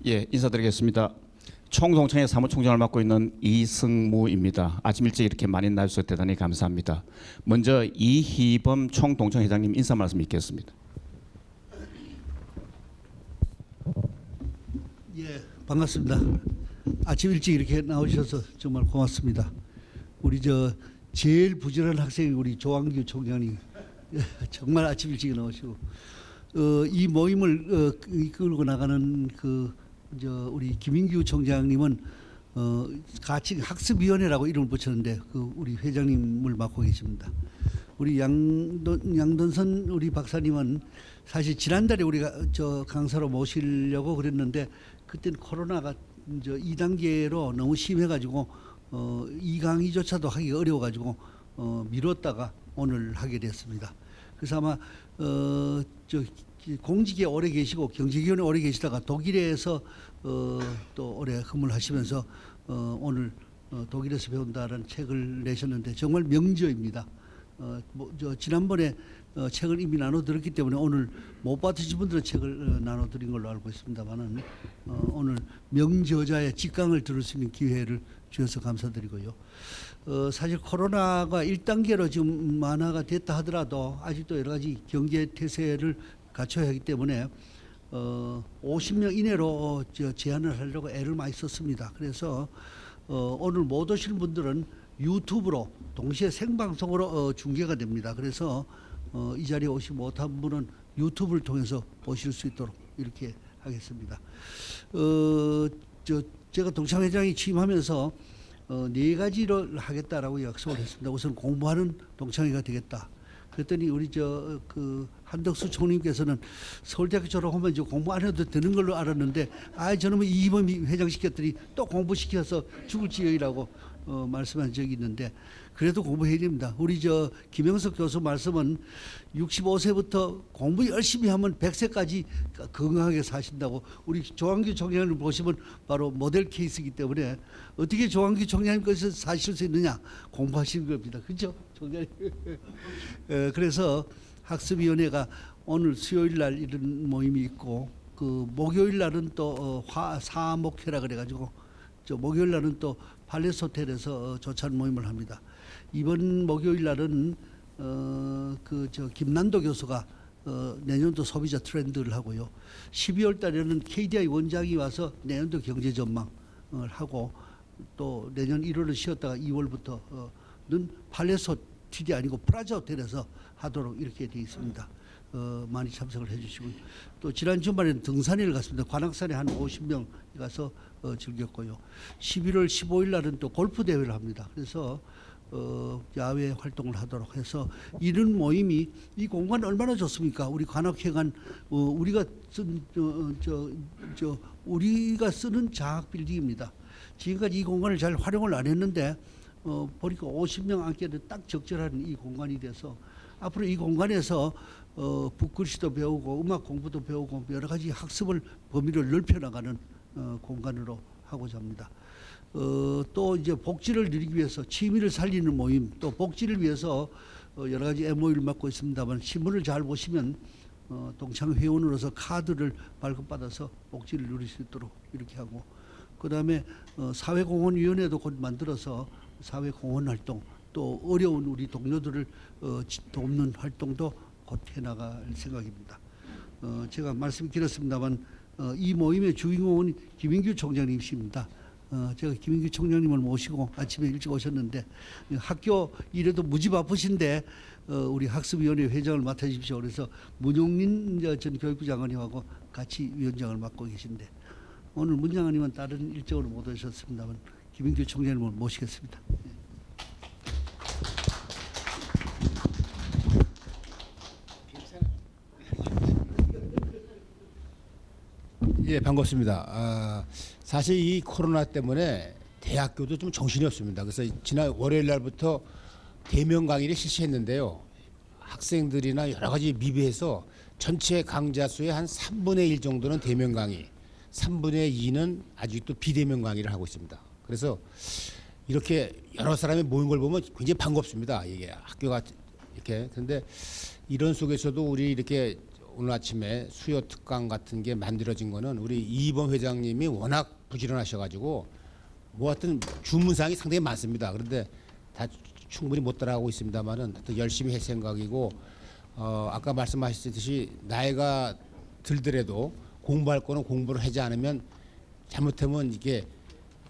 예, 인사드리겠습니다. 총동창회 사무총장을 맡고 있는 이승무입니다. 아침 일찍 이렇게 많이 나와주셔서 대단히 감사합니다. 먼저 이희범 총동창 회장님 인사 말씀 있겠습니다. 예, 반갑습니다. 아침 일찍 이렇게 나오셔서 정말 고맙습니다. 우리 제일 부지런한 학생이 우리 조항규 총장님 정말 아침 일찍 나오시고 이 모임을 이끌고 나가는 우리 김인규 총장님은 같이 학습위원회라고 이름을 붙였는데 우리 회장님을 맡고 계십니다. 우리 양돈선 우리 박사님은 사실 지난달에 우리가 강사로 모시려고 그랬는데 그때는 코로나가 2단계로 너무 심해가지고 2강의조차도 하기 어려워가지고 미뤘다가 오늘 하게 됐습니다. 그래서 아마 공직에 오래 계시고 경제기관에 오래 계시다가 독일에서 또 오래 근무를 하시면서 오늘 독일에서 배운다라는 책을 내셨는데 정말 명저입니다. 지난번에 책을 이미 나눠드렸기 때문에 오늘 못 받으신 분들은 책을 나눠드린 걸로 알고 있습니다만은 오늘 명저자의 직강을 들을 수 있는 기회를 주셔서 감사드리고요. 사실 코로나가 1단계로 지금 완화가 됐다 하더라도 아직도 여러 가지 경제 태세를 갖춰야 하기 때문에 50명 이내로 제한을 하려고 애를 많이 썼습니다. 그래서 오늘 못 오시는 분들은 유튜브로 동시에 생방송으로 중계가 됩니다. 그래서 이 자리에 오시 못한 분은 유튜브를 통해서 보실 수 있도록 이렇게 하겠습니다. 제가 동창회장이 취임하면서 4가지를 하겠다라고 약속을 했습니다. 우선 공부하는 동창회가 되겠다. 그랬더니 우리 한덕수 총리님께서는 서울대학교 졸업하면 이제 공부 안 해도 되는 걸로 알았는데 저놈은 이희범 회장 시켰더니 또 공부시켜서 죽을지어이라고 말씀한 적이 있는데 그래도 공부해야 됩니다. 우리 김영석 교수 말씀은 65세부터 공부 열심히 하면 100세까지 건강하게 사신다고 우리 조항규 총장을 보시면 바로 모델 케이스이기 때문에 어떻게 조항규 총장님 것을 사실 수 있느냐 공부하시는 겁니다. 그렇죠? 총장님. 그래서 학습위원회가 오늘 수요일 날 이런 모임이 있고 목요일 날은 또 사목회라 그래가지고 목요일 날은 또 팔레스 호텔에서 조찬 모임을 합니다. 이번 목요일 날은 김난도 교수가 내년도 소비자 트렌드를 하고요. 12월 달에는 KDI 원장이 와서 내년도 경제 전망을 하고 또 내년 1월을 쉬었다가 2월부터는 팔레스 호텔이 아니고 프라자 호텔에서 하도록 이렇게 되어 있습니다. 많이 참석을 해주시고요. 또 지난 주말에는 등산을 갔습니다. 관악산에 한 50명 가서 즐겼고요. 11월 15일 날은 또 골프 대회를 합니다. 그래서 야외 활동을 하도록 해서 이런 모임이 이 공간 얼마나 좋습니까? 우리 관악회관 우리가 쓰는 자학 빌딩입니다. 지금까지 이 공간을 잘 활용을 안 했는데 보니까 50명 앉기에는 딱 적절한 이 공간이 돼서 앞으로 이 공간에서 붓글씨도 배우고 음악 공부도 배우고 여러 가지 학습을 범위를 넓혀나가는 공간으로 하고자 합니다. 또 이제 복지를 누리기 위해서 취미를 살리는 모임 또 복지를 위해서 여러 가지 MOU를 맡고 있습니다만 신문을 잘 보시면 동창 회원으로서 카드를 발급받아서 복지를 누릴 수 있도록 이렇게 하고 그다음에 사회공헌위원회도 곧 만들어서 사회공헌 활동 또 어려운 우리 동료들을 돕는 활동도 곧 해나갈 생각입니다. 제가 말씀이 길었습니다만 이 모임의 주인공은 김인규 총장님이십니다. 제가 김인규 총장님을 모시고 아침에 일찍 오셨는데 학교 일에도 무지 바쁘신데 우리 학습위원회 회장을 맡아주십시오. 그래서 문용린 전 교육부 장관님하고 같이 위원장을 맡고 계신데 오늘 문 장관님은 다른 일정으로 못 오셨습니다만 김인규 총장님을 모시겠습니다. 예, 반갑습니다. 사실 이 코로나 때문에 대학교도 좀 정신이 없습니다. 그래서 지난 월요일 날부터 대면 강의를 실시했는데요. 학생들이나 여러 가지 미비해서 전체 강좌 수의 한 3분의 1 정도는 대면 강의, 3분의 2는 아직도 비대면 강의를 하고 있습니다. 그래서 이렇게 여러 사람이 모인 걸 보면 굉장히 반갑습니다. 이게 학교가 이렇게. 그런데 이런 속에서도 우리 이렇게 오늘 아침에 수요 특강 같은 게 만들어진 거는 우리 이범 회장님이 워낙 부지런하셔가지고 뭐 하여튼 주문사항이 상당히 많습니다. 그런데 다 충분히 못 따라가고 있습니다만은 하여튼 열심히 할 생각이고 아까 말씀하셨듯이 나이가 들더라도 공부할 거는 공부를 하지 않으면 잘못하면 이게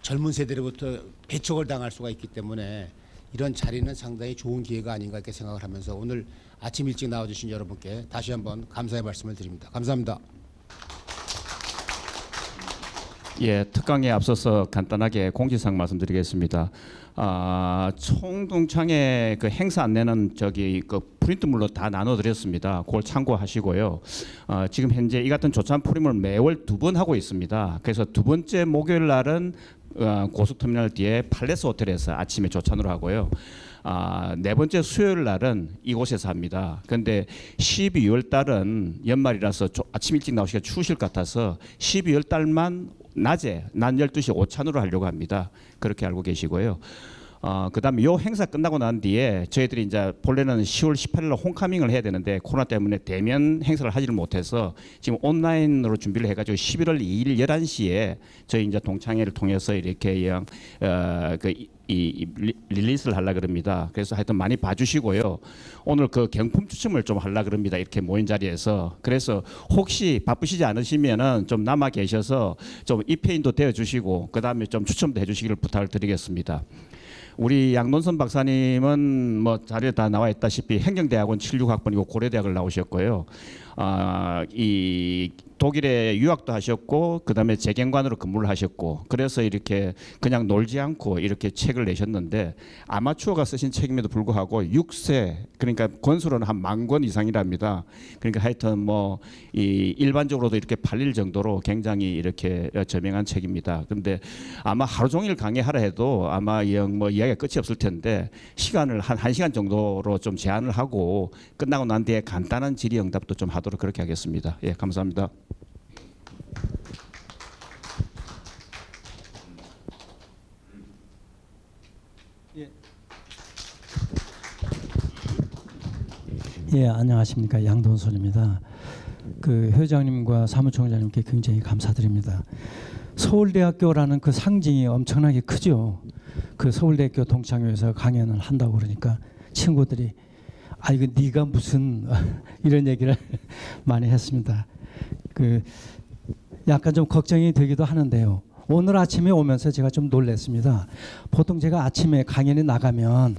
젊은 세대로부터 배척을 당할 수가 있기 때문에 이런 자리는 상당히 좋은 기회가 아닌가 이렇게 생각을 하면서 오늘 아침 일찍 나와주신 여러분께 다시 한번 감사의 말씀을 드립니다. 감사합니다. 예, 특강에 앞서서 간단하게 공지사항 말씀드리겠습니다. 총동창회 그 행사 안내는 저기 그 프린트물로 다 나눠드렸습니다. 그걸 참고하시고요. 지금 현재 이 같은 조찬 프림을 매월 2번 하고 있습니다. 그래서 두 번째 목요일 날은 고속터미널 뒤에 팔레스 호텔에서 아침에 조찬으로 하고요. 네 번째 수요일 날은 이곳에서 합니다. 그런데 12월 달은 연말이라서 아침 일찍 나오시기가 추우실 것 같아서 12월 달만 낮에 낮 12시 오찬으로 하려고 합니다. 그렇게 알고 계시고요. 그다음에 요 행사 끝나고 난 뒤에 저희들이 이제 본래는 10월 18일 날 홈카밍을 해야 되는데 코로나 때문에 대면 행사를 하지를 못해서 지금 온라인으로 준비를 해가지고 11월 2일 11시에 저희 이제 동창회를 통해서 이렇게 이 릴리스를 하려 그럽니다. 그래서 하여튼 많이 봐주시고요. 오늘 그 경품 추첨을 좀 하려 그럽니다. 이렇게 모인 자리에서. 그래서 혹시 바쁘시지 않으시면은 좀 남아 계셔서 좀 입회인도 되어 주시고 그 다음에 좀 추첨도 해주시기를 부탁을 드리겠습니다. 우리 양논선 박사님은 뭐 자리에 다 나와 있다시피 행정대학원 76학번이고 고려대학을 나오셨고요. 이 독일에 유학도 하셨고 그다음에 재경관으로 근무를 하셨고 그래서 이렇게 그냥 놀지 않고 이렇게 책을 내셨는데 아마추어가 쓰신 책임에도 불구하고 6세 그러니까 권수로는 한 10,000권 이상이랍니다. 그러니까 하여튼 뭐 이 일반적으로도 이렇게 팔릴 정도로 굉장히 이렇게 저명한 책입니다. 그런데 아마 하루 종일 강의하라 해도 아마 뭐 이야기가 끝이 없을 텐데 시간을 한 1시간 정도로 좀 제한을 하고 끝나고 난 뒤에 간단한 질의응답도 좀 하도록 그렇게 하겠습니다. 예, 감사합니다. 예, 안녕하십니까. 양돈선입니다. 그 회장님과 사무총장님께 굉장히 감사드립니다. 서울대학교라는 그 상징이 엄청나게 크죠. 그 서울대학교 동창회에서 강연을 한다고 그러니까 친구들이 이거 네가 무슨 이런 얘기를 많이 했습니다. 그 약간 좀 걱정이 되기도 하는데요. 오늘 아침에 오면서 제가 좀 놀랐습니다. 보통 제가 아침에 강연에 나가면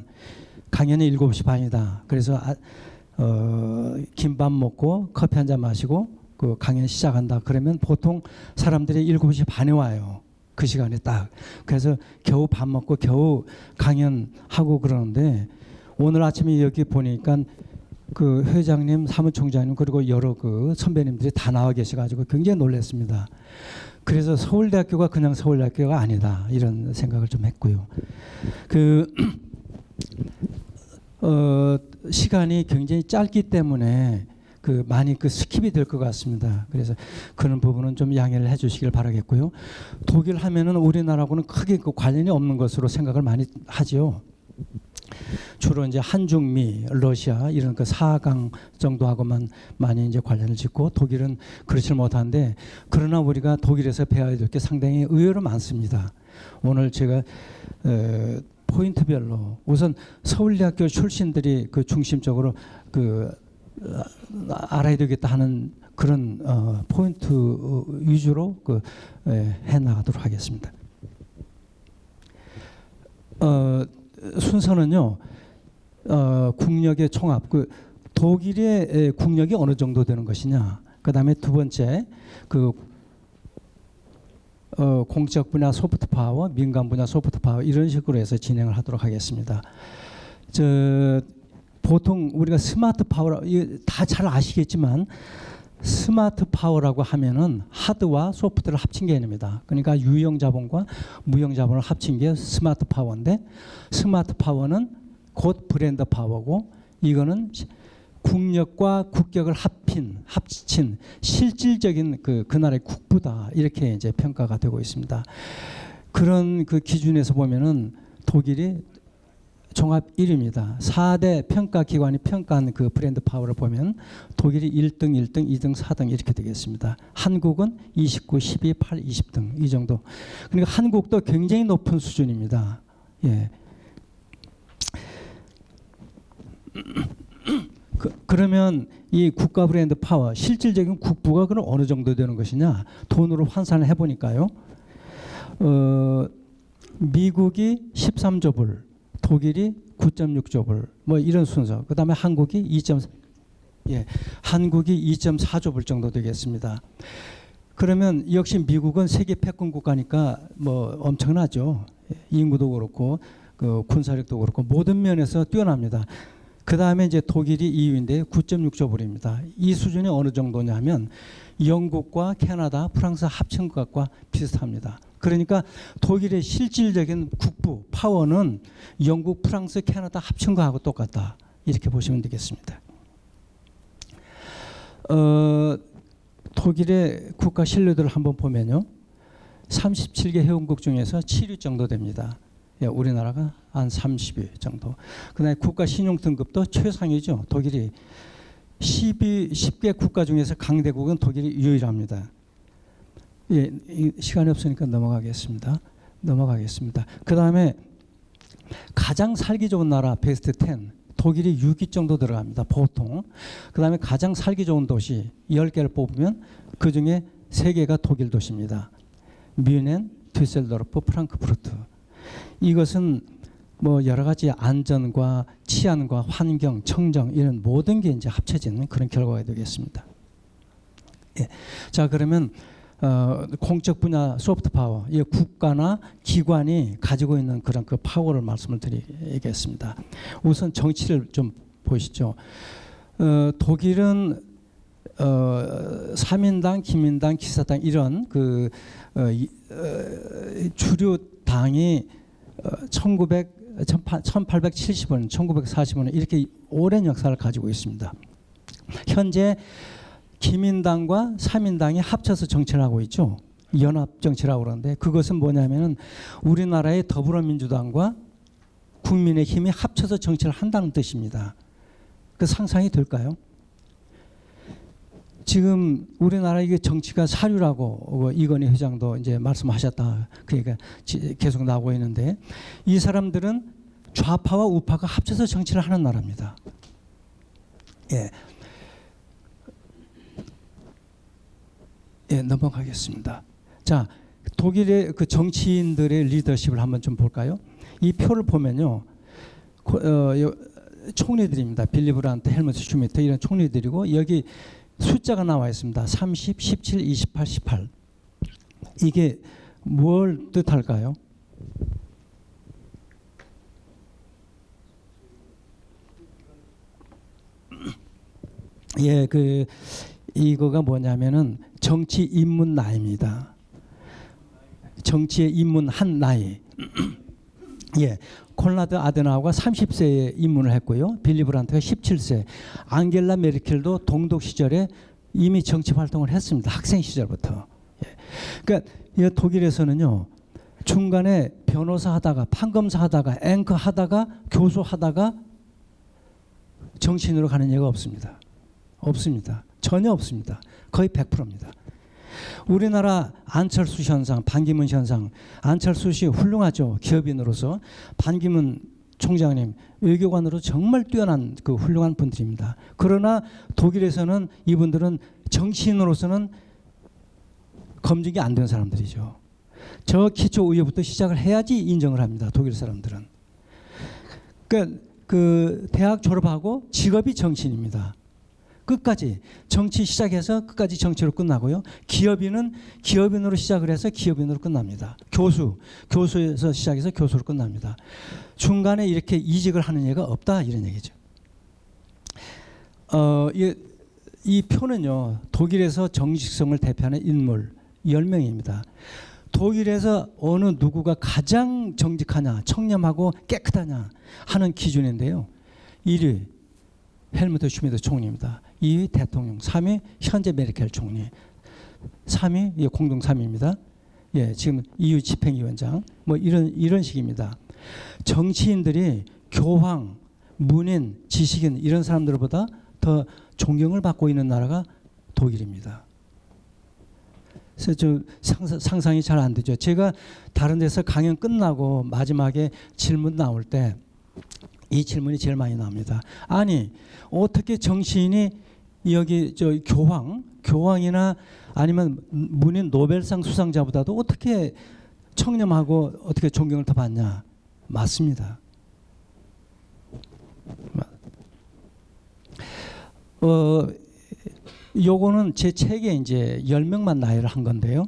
강연이 7시 반이다. 그래서 김밥 먹고 커피 한 잔 마시고 그 강연 시작한다. 그러면 보통 사람들이 7시 반에 와요. 그 시간에 딱. 그래서 겨우 밥 먹고 겨우 강연하고 그러는데 오늘 아침에 여기 보니까 그 회장님, 사무총장님 그리고 여러 그 선배님들이 다 나와 계셔가지고 굉장히 놀랐습니다. 그래서 서울대학교가 그냥 서울대학교가 아니다 이런 생각을 좀 했고요. 시간이 굉장히 짧기 때문에 많이 스킵이 될 것 같습니다. 그래서 그런 부분은 좀 양해를 해주시길 바라겠고요. 독일 하면은 우리나라하고는 크게 관련이 없는 것으로 생각을 많이 하죠. 주로 이제 한중미, 러시아 이런 4강 정도하고만 많이 이제 관련을 짓고 독일은 그렇지 못한데 그러나 우리가 독일에서 배워야 될 게 상당히 의외로 많습니다. 오늘 제가 포인트별로 우선 서울대학교 출신들이 중심적으로 알아야 되겠다 하는 그런 포인트 위주로 해 나가도록 하겠습니다. 순서는요. 국력의 총합, 독일의 국력이 어느 정도 되는 것이냐. 그다음에 두 번째 공적 분야 소프트 파워, 민간 분야 소프트 파워 이런 식으로 해서 진행을 하도록 하겠습니다. 보통 우리가 스마트 파워 다 잘 아시겠지만 스마트 파워라고 하면은 하드와 소프트를 합친 개념입니다. 그러니까 유형 자본과 무형 자본을 합친 게 스마트 파워인데 스마트 파워는 곧 브랜드 파워고 이거는 국력과 국격을 합친 실질적인 그 나라의 국부다 이렇게 이제 평가가 되고 있습니다. 그런 기준에서 보면은 독일이 종합 1위입니다. 4대 평가 기관이 평가한 그 브랜드 파워를 보면 독일이 1등, 1등, 2등, 4등 이렇게 되겠습니다. 한국은 29, 12, 8, 20등 이 정도. 그러니까 한국도 굉장히 높은 수준입니다. 예. 그러면 이 국가 브랜드 파워, 실질적인 국부가 그럼 어느 정도 되는 것이냐? 돈으로 환산을 해보니까요. 미국이 13조 불, 독일이 9.6조 불, 뭐 이런 순서. 그다음에 한국이 2.4조 불 정도 되겠습니다. 그러면 역시 미국은 세계 패권 국가니까 뭐 엄청나죠. 인구도 그렇고 그 군사력도 그렇고 모든 면에서 뛰어납니다. 그다음에 이제 독일이 2위인데 9.6조 불입니다. 이 수준이 어느 정도냐면 영국과 캐나다, 프랑스 합친 것과 비슷합니다. 그러니까 독일의 실질적인 국부 파워는 영국, 프랑스, 캐나다 합친 거하고 똑같다. 이렇게 보시면 되겠습니다. 독일의 국가 신뢰도를 한번 보면요. 37개 회원국 중에서 7위 정도 됩니다. 예, 우리나라가 한 30위 정도. 그다음에 국가 신용 등급도 최상위죠. 독일이 10개 국가 중에서 강대국은 독일이 유일합니다. 예, 시간이 없으니까 넘어가겠습니다. 그다음에 가장 살기 좋은 나라 베스트 10 독일이 6위 정도 들어갑니다. 보통. 그다음에 가장 살기 좋은 도시 10개를 뽑으면 그중에 3개가 독일 도시입니다. 뮌헨, düsseldorf, 프랑크푸르트. 이것은 뭐 여러 가지 안전과 치안과 환경, 청정 이런 모든 게 이제 합쳐진 그런 결과가 되겠습니다. 예. 자, 그러면 공적 분야 소프트 파워, 이 국가나 기관이 가지고 있는 그런 그 파워를 말씀을 드리겠습니다. 우선 정치를 좀 보시죠. 독일은 3인당, 기민당, 기사당 이런 그 주류 당이 1870원, 1940원 이렇게 오랜 역사를 가지고 있습니다. 현재 기민당과 3인당이 합쳐서 정치를 하고 있죠. 연합 정치라고 그러는데 그것은 뭐냐면은 우리나라의 더불어민주당과 국민의힘이 합쳐서 정치를 한다는 뜻입니다. 그 상상이 될까요? 지금 우리나라 이게 정치가 사류라고 이건희 회장도 이제 말씀하셨다. 그러니까 계속 나오고 있는데 이 사람들은 좌파와 우파가 합쳐서 정치를 하는 나라입니다. 예. 예, 넘어가겠습니다. 자, 독일의 그 정치인들의 리더십을 한번 좀 볼까요? 이 표를 보면요. 총리들입니다. 빌리 브란트, 헬무트 슈미트 이런 총리들이고 여기 숫자가 나와 있습니다. 30, 17, 28, 18. 이게 뭘 뜻할까요? 예, 이거가 뭐냐면은 정치 입문 나이입니다. 정치에 입문한 나이. 예, 콘라드 아데나우가 30세에 입문을 했고요. 빌리 브란트가 17세. 앙겔라 메르켈도 동독 시절에 이미 정치 활동을 했습니다. 학생 시절부터. 예. 그러니까 이 독일에서는요. 중간에 변호사 하다가 판검사 하다가 앵커 하다가 교수 하다가 정치인으로 가는 예가 없습니다. 없습니다. 전혀 없습니다. 거의 100%입니다. 우리나라 안철수 현상, 반기문 현상. 안철수 씨 훌륭하죠. 기업인으로서. 반기문 총장님 외교관으로 정말 뛰어난 그 훌륭한 분들입니다. 그러나 독일에서는 이분들은 정치인으로서는 검증이 안 된 사람들이죠. 저 기초의회부터 시작을 해야지 인정을 합니다. 독일 사람들은. 그러니까 그 대학 졸업하고 직업이 정치인입니다. 끝까지 정치 시작해서 끝까지 정치로 끝나고요. 기업인은 기업인으로 시작을 해서 기업인으로 끝납니다. 교수에서 시작해서 교수로 끝납니다. 중간에 이렇게 이직을 하는 예가 없다 이런 얘기죠. 이 표는요. 독일에서 정직성을 대표하는 인물 10명입니다. 독일에서 어느 누구가 가장 정직하냐, 청렴하고 깨끗하냐 하는 기준인데요. 1위 헬무트 슈미트 총리입니다. 2위 대통령, 3위 현재 메르켈 총리, 3위 공동 3위입니다. 예, 지금 EU 집행위원장 뭐 이런 식입니다. 정치인들이 교황, 문인, 지식인 이런 사람들보다 더 존경을 받고 있는 나라가 독일입니다. 그래서 저 상상이 잘 안 되죠. 제가 다른 데서 강연 끝나고 마지막에 질문 나올 때 이 질문이 제일 많이 나옵니다. 아니 어떻게 정치인이 여기 저 교황이나 아니면 문인 노벨상 수상자보다도 어떻게 청렴하고 어떻게 존경을 더 받냐? 맞습니다. 요거는 제 책에 이제 10명만 나열을 한 건데요.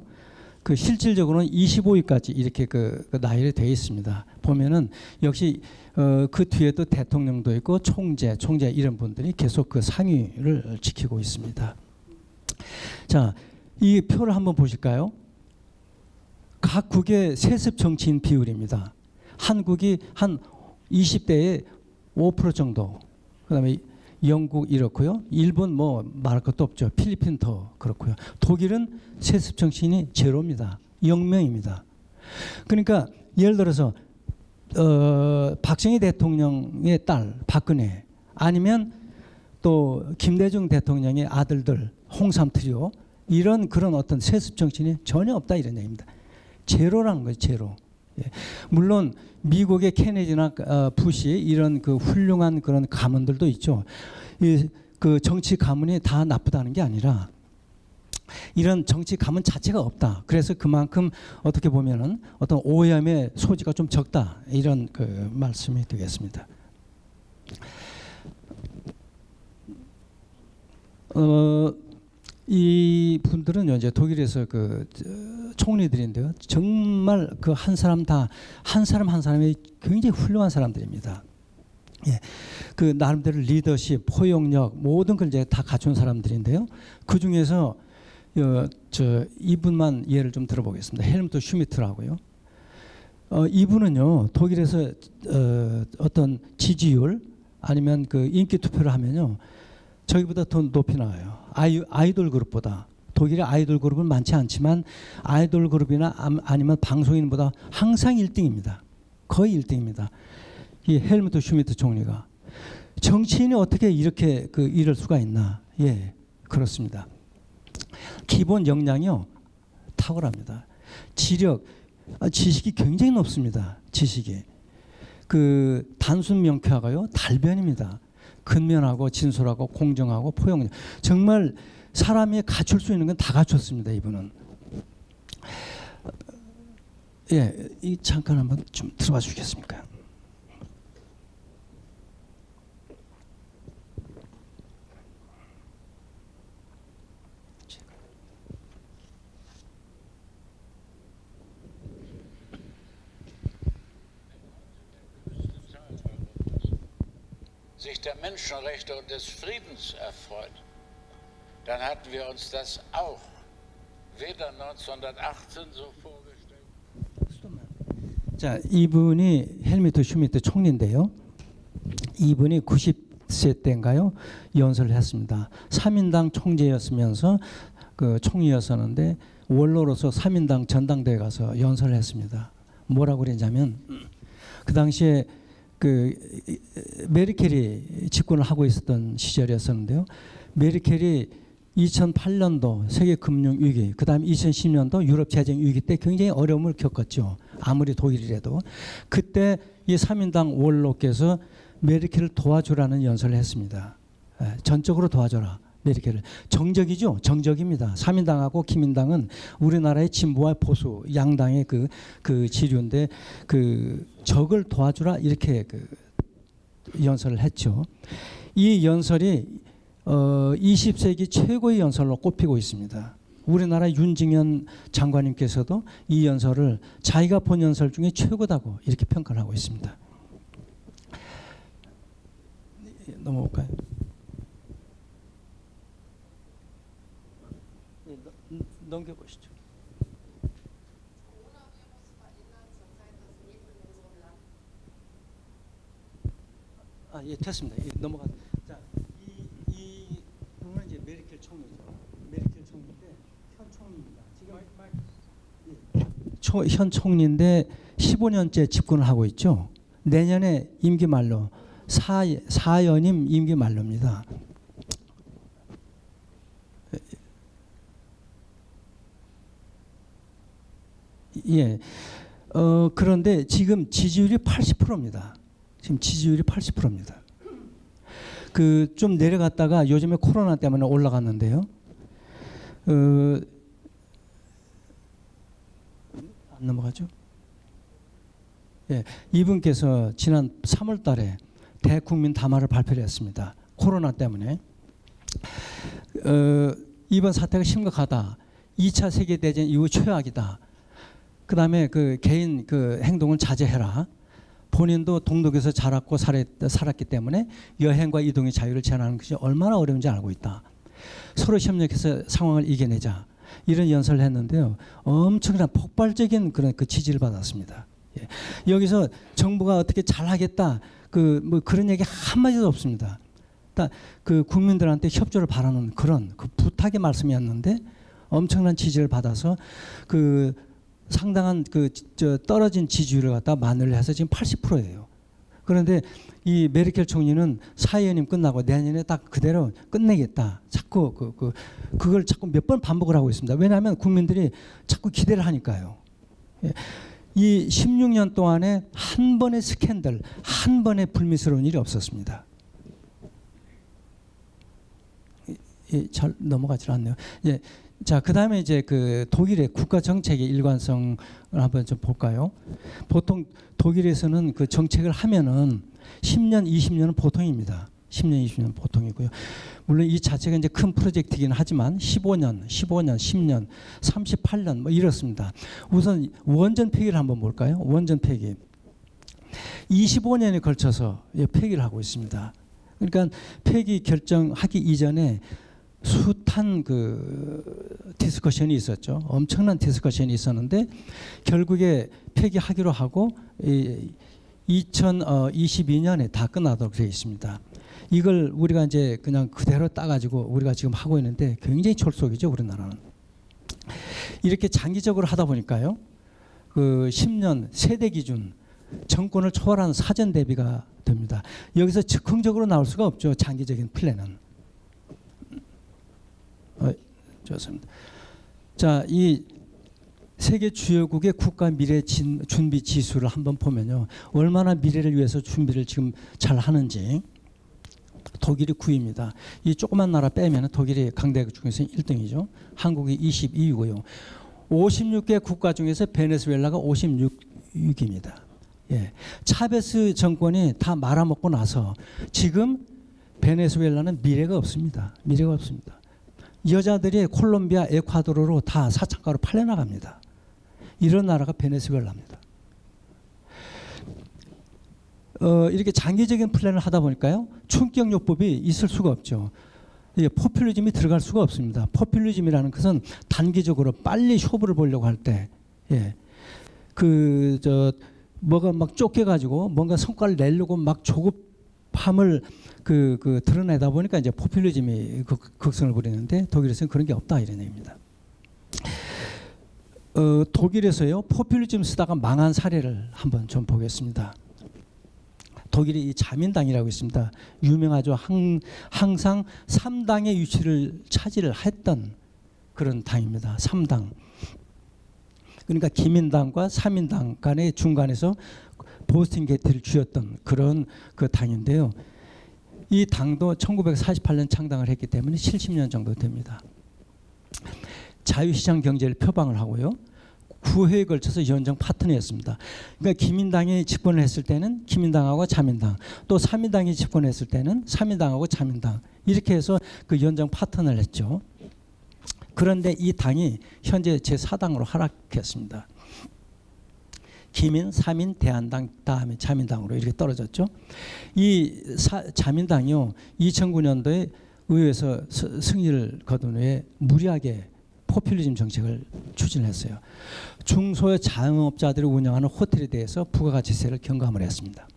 그 실질적으로는 25위까지 이렇게 그 나열이 되어 있습니다. 보면은 역시 그 뒤에도 대통령도 있고 총재 이런 분들이 계속 그 상위를 지키고 있습니다. 자, 이 표를 한번 보실까요? 각 국의 세습 정치인 비율입니다. 한국이 한 20대에 5% 정도. 그다음에 영국 이렇고요. 일본 뭐 말할 것도 없죠. 필리핀 더 그렇고요. 독일은 세습 정치인이 제로입니다. 0명입니다. 그러니까 예를 들어서 박정희 대통령의 딸 박근혜 아니면 또 김대중 대통령의 아들들 홍삼 트리오 이런 그런 어떤 세습 정치인이 전혀 없다 이런 얘기입니다. 제로라는 거예요. 제로. 예. 물론 미국의 케네디나 부시 이런 그 훌륭한 그런 가문들도 있죠. 그 정치 가문이 다 나쁘다는 게 아니라 이런 정치 가문 자체가 없다. 그래서 그만큼 어떻게 보면은 어떤 오염의 소지가 좀 적다. 이런 그 말씀이 되겠습니다. 이 분들은 이제 독일에서 그 총리들인데요. 정말 그 한 사람 한 사람이 굉장히 훌륭한 사람들입니다. 예, 그 나름대로 리더십, 포용력 모든 걸 이제 다 갖춘 사람들인데요. 그 중에서 이분만 예를 좀 들어보겠습니다. 헬무트 슈미트라고요. 이분은요 독일에서 어떤 지지율 아니면 그 인기 투표를 하면요 저희보다 더 높이 나와요. 아이돌 그룹보다. 독일의 아이돌 그룹은 많지 않지만 아이돌 그룹이나 아니면 방송인보다 항상 1등입니다. 거의 1등입니다. 이 헬무트 슈미트 총리가. 정치인이 어떻게 이렇게 이럴 수가 있나? 예, 그렇습니다. 기본 역량이요 탁월합니다. 지력, 지식이 굉장히 높습니다. 지식이. 그 단순 명쾌하고요 달변입니다. 근면하고 진솔하고 공정하고 포용력. 정말 사람이 갖출 수 있는 건 다 갖췄습니다. 이분은. 예, 이 잠깐 한번 좀 들어봐 주시겠습니까? sich der Menschenrechte und des Friedens erfreut, dann hatten wir uns das auch weder 1918 so vorgestellt. 자, 이분이 헬무트 슈미트 총리인데요. 이분이 90세 때인가요? 연설을 했습니다. 3인당 총재였으면서 그 총리였었는데 원로로서 3인당 전당대회 가서 연설을 했습니다. 뭐라고 그랬냐면 그 당시에 그 메르켈이 집권을 하고 있었던 시절이었었는데요. 메르켈이 2008년도 세계 금융 위기, 그다음에 2010년도 유럽 재정 위기 때 굉장히 어려움을 겪었죠. 아무리 독일이라도 그때 이 3인당 원로께서 메르켈을 도와주라는 연설을 했습니다. 전적으로 도와줘라. 메르켈을. 정적이죠. 정적입니다. 3인당하고 기민당은 우리나라의 진보와 보수 양당의 그 지류인데 그 적을 도와주라 이렇게 그 연설을 했죠. 이 연설이 20세기 최고의 연설로 꼽히고 있습니다. 우리나라 윤징현 장관님께서도 이 연설을 자기가 본 연설 중에 최고다고 이렇게 평가를 하고 있습니다. 넘어올까요? 넘겨보시죠. 아, 예, 됐습니다. 예, 넘어가. 자, 이 부분은 이제 메르켈 총리죠. 메르켈 총리인데 현 총리입니다. 지금 현 총리인데 15년째 집권을 하고 있죠. 내년에 임기 만료, 사연임 임기 만료입니다. 예. 그런데 지금 지지율이 80%입니다. 지금 지지율이 80%입니다. 그 좀 내려갔다가 요즘에 코로나 때문에 올라갔는데요. 안 넘어가죠? 예, 이분께서 지난 3월달에 대국민 담화를 발표를 했습니다. 코로나 때문에 이번 사태가 심각하다. 2차 세계 대전 이후 최악이다. 그다음에 그 개인 그 행동을 자제해라. 본인도 동독에서 자랐고 살았기 때문에 여행과 이동의 자유를 제한하는 것이 얼마나 어려운지 알고 있다. 서로 협력해서 상황을 이겨내자. 이런 연설을 했는데요. 엄청난 폭발적인 그런 그 지지를 받았습니다. 예. 여기서 정부가 어떻게 잘하겠다 뭐 그런 얘기 한마디도 없습니다. 그 국민들한테 협조를 바라는 그런 그 부탁의 말씀이었는데 엄청난 지지를 받아서 그 상당한 떨어진 지지율을 갖다 만회를 해서 지금 80%예요. 그런데 이 메르켈 총리는 사회연임 끝나고 내년에 딱 그대로 끝내겠다. 자꾸 그걸 자꾸 몇 번 반복을 하고 있습니다. 왜냐하면 국민들이 자꾸 기대를 하니까요. 예. 이 16년 동안에 한 번의 스캔들, 한 번의 불미스러운 일이 없었습니다. 잘 넘어가질 않네요. 예. 자, 그다음에 이제 그 독일의 국가 정책의 일관성을 한번 좀 볼까요? 보통 독일에서는 그 정책을 하면은 10년, 20년은 보통입니다. 10년, 20년 보통이고요. 물론 이 자체가 이제 큰 프로젝트이긴 하지만 15년, 10년, 38년 뭐 이렇습니다. 우선 원전 폐기를 한번 볼까요? 원전 폐기. 25년에 걸쳐서 폐기를 하고 있습니다. 그러니까 폐기 결정하기 이전에 숱한 그 디스커션이 있었죠. 엄청난 디스커션이 있었는데 결국에 폐기하기로 하고 2022년에 다 끝나도록 되어 있습니다. 이걸 우리가 이제 그냥 그대로 따가지고 우리가 지금 하고 있는데 굉장히 졸속이죠, 우리나라는. 이렇게 장기적으로 하다 보니까요, 그 10년 세대 기준 정권을 초월하는 사전 대비가 됩니다. 여기서 즉흥적으로 나올 수가 없죠, 장기적인 플랜은. 좋습니다. 자, 이 세계 주요국의 국가 미래 준비 지수를 한번 보면요, 얼마나 미래를 위해서 준비를 지금 잘 하는지. 독일이 9위입니다. 이 조그만 나라 빼면 독일이 강대국 중에서 1등이죠. 한국이 22위고요. 56개 국가 중에서 베네수엘라가 56위입니다. 예. 차베스 정권이 다 말아먹고 나서 지금 베네수엘라는 미래가 없습니다. 미래가 없습니다. 여자들이 콜롬비아, 에콰도르로 다 사창가로 팔려나갑니다. 이런 나라가 베네수엘라입니다. 이렇게 장기적인 플랜을 하다 보니까요, 충격요법이 있을 수가 없죠. 포퓰리즘이 들어갈 수가 없습니다. 포퓰리즘이라는 것은 단기적으로 빨리 쇼부를 보려고 할 때, 예, 뭐가 막 쫓겨가지고 뭔가 성과를 내려고 막 조급함을 드러내다 보니까 이제 포퓰리즘이 극성을 부리는데 독일에서는 그런 게 없다 이런 얘기입니다. 독일에서요, 포퓰리즘 쓰다가 망한 사례를 한번 좀 보겠습니다. 독일이 이 자민당이라고 있습니다. 유명하죠. 항상 3당의 위치를 차지를 했던 그런 당입니다. 3당. 그러니까 기민당과 사민당 간의 중간에서 보스팅 게이트를 쥐었던 그런 그 당인데요. 이 당도 1948년 창당을 했기 때문에 70년 정도 됩니다. 자유시장 경제를 표방을 하고요. 9회에 걸쳐서 연정 파트너였습니다. 그러니까 기민당이 집권을 했을 때는 기민당하고 자민당, 또 사민당이 집권했을 때는 사민당하고 자민당, 이렇게 해서 그 연정 파트너를 했죠. 그런데 이 당이 현재 제4당으로 하락했습니다. 기민, 사민, 대한당, 다음에 자민당으로 이렇게 떨어졌죠. 이 자민당이요, 2009년도에 의회에서 승리를 거둔 후에 무리하게 포퓰리즘 정책을 추진했어요. 중소의 자영업자들이 운영하는 호텔에 대해서 부가가치세를 경감을 했습니다.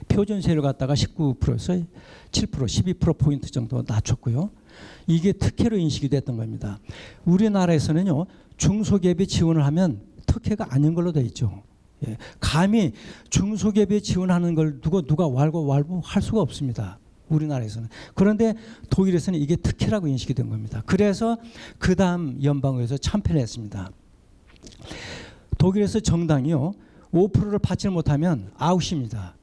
표준세를 갖다가 19%에서 7%, 12%포인트 정도 낮췄고요. 이게 특혜로 인식이 됐던 겁니다. 우리나라에서는요, 중소기업이 지원을 하면 특혜가 아닌 걸로 되어 있죠. 예, 감히 중소기업에 지원하는 걸 누가 할 수가 없습니다. 우리나라에서는. 그런데 독일에서는 이게 특혜라고 인식이 된 겁니다. 그래서 그 다음 연방의회에서 참패를 했습니다. 독일에서 정당이요 5%를 받지 못하면 아웃입니다.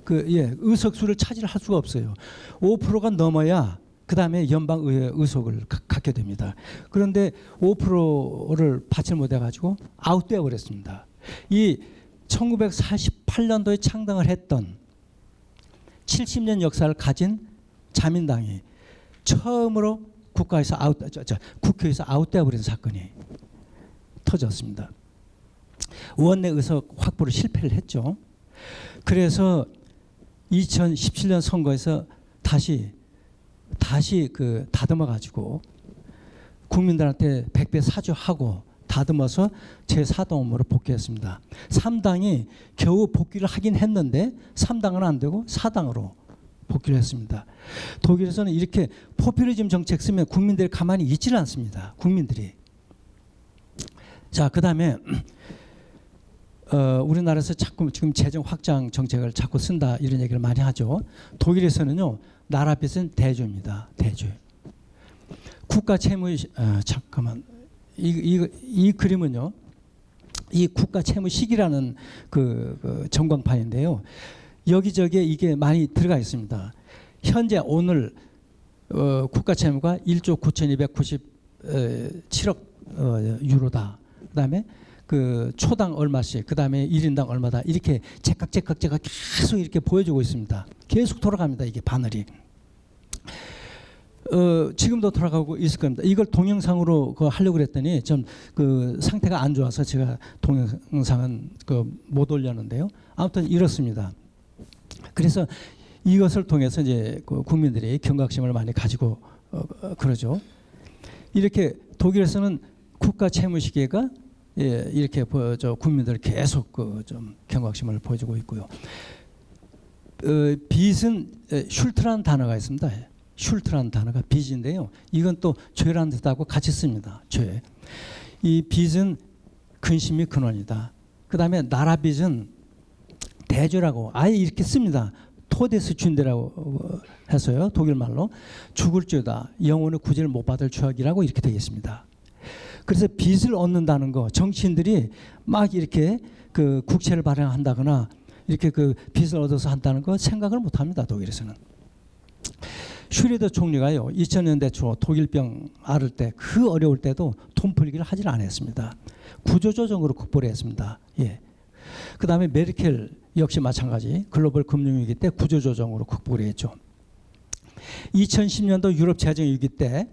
의석수를 차지할 수가 없어요. 5%가 넘어야 그 다음에 연방의회 의석을 갖게 됩니다. 그런데 5%를 받지 못해가지고 아웃되어 버렸습니다. 이 1948년도에 창당을 했던 70년 역사를 가진 자민당이 처음으로 국회에서 아웃되어 버린 사건이 터졌습니다. 원내 의석 확보를 실패를 했죠. 그래서 2017년 선거에서 다시 다듬어 가지고 국민들한테 100배 사죄하고 다듬어서 제4당으로 복귀했습니다. 3당이 겨우 복귀를 하긴 했는데 3당은 안 되고 4당으로 복귀를 했습니다. 독일에서는 이렇게 포퓰리즘 정책 쓰면 국민들이 가만히 있지를 않습니다. 국민들이. 자, 그다음에 우리나라에서 자꾸 지금 재정 확장 정책을 자꾸 쓴다 이런 얘기를 많이 하죠. 독일에서는요 나라 빚은 대조입니다. 대조. 국가 채무 잠깐만 이 그림은요 이 국가 채무 시기라는 그 전광판인데요. 여기저기에 이게 많이 들어가 있습니다. 현재 오늘 국가 채무가 1조 9,297억 유로다. 그다음에 그 초당 얼마씩, 그다음에 1인당 얼마다 이렇게 제각 계속 이렇게 보여주고 있습니다. 계속 돌아갑니다. 이게 바늘이. 지금도 돌아가고 있을 겁니다. 이걸 동영상으로 하려고 그랬더니 좀 그 상태가 안 좋아서 제가 동영상은 못 올렸는데요. 아무튼 이렇습니다. 그래서 이것을 통해서 이제 국민들이 경각심을 많이 가지고 그러죠. 이렇게 독일에서는 국가 채무 시기가 이렇게 국민들 계속 좀 경각심을 보여주고 있고요. 빚은 슐트라는 단어가 있습니다. 슐트라는 단어가 빚인데요. 이건 또 죄라는 뜻하고 같이 씁니다. 죄. 이 빚은 근심이 근원이다. 그 다음에 나라 빚은 대죄라고 아예 이렇게 씁니다. 토데스 춘데라고 해서요. 독일 말로 죽을 죄다. 영혼의 구제를 못 받을 죄악이라고 이렇게 되겠습니다. 그래서 빚을 얻는다는 거 정치인들이 막 이렇게 그 국채를 발행한다거나 이렇게 그 빚을 얻어서 한다는 거 생각을 못합니다. 독일에서는. 슈레더 총리가요 2000년대 초 독일병 앓을 때 그 어려울 때도 돈 풀기를 하질 않았습니다. 구조조정으로 극복을 했습니다. 예. 그 다음에 메르켈 역시 마찬가지 글로벌 금융위기 때 구조조정으로 극복을 했죠. 2010년도 유럽 재정위기 때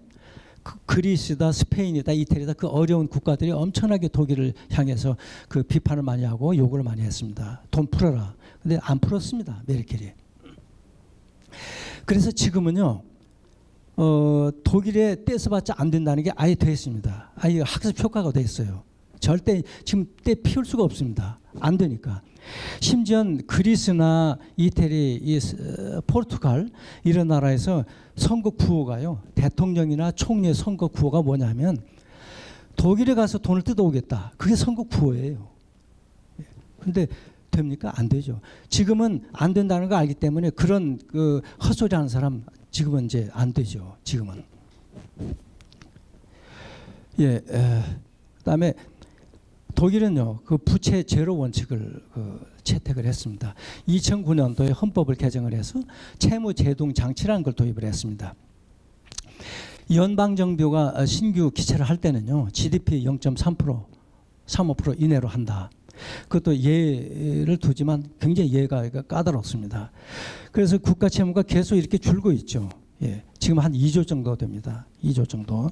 그리스다, 스페인이다, 이태리다 그 어려운 국가들이 엄청나게 독일을 향해서 그 비판을 많이 하고 요구를 많이 했습니다. 돈 풀어라. 근데 안 풀었습니다. 메르켈이. 그래서 지금은요 독일에 떼서봤자 안 된다는 게 아예 돼 있습니다. 아예 학습 효과가 돼 있어요. 절대 지금 떼 피울 수가 없습니다. 안 되니까. 심지어 그리스나 이태리, 포르투갈 이런 나라에서 선거 구호가요. 대통령이나 총리의 선거 구호가 뭐냐면 독일에 가서 돈을 뜯어오겠다. 그게 선거 구호예요. 그런데 됩니까? 안 되죠. 지금은 안 된다는 거 알기 때문에 그런 그 헛소리하는 사람 지금은 이제 안 되죠. 지금은. 예. 그다음에 독일은요 그 부채 제로 원칙을 채택을 했습니다. 2009년도에 헌법을 개정을 해서 채무 제동 장치라는 걸 도입을 했습니다. 연방 정부가 신규 기체를 할 때는요 GDP 0.3%, 3.5% 이내로 한다. 그것도 예를 두지만 굉장히 예가 까다롭습니다. 그래서 국가 채무가 계속 이렇게 줄고 있죠. 예, 지금 한 2조 정도 됩니다. 2조 정도.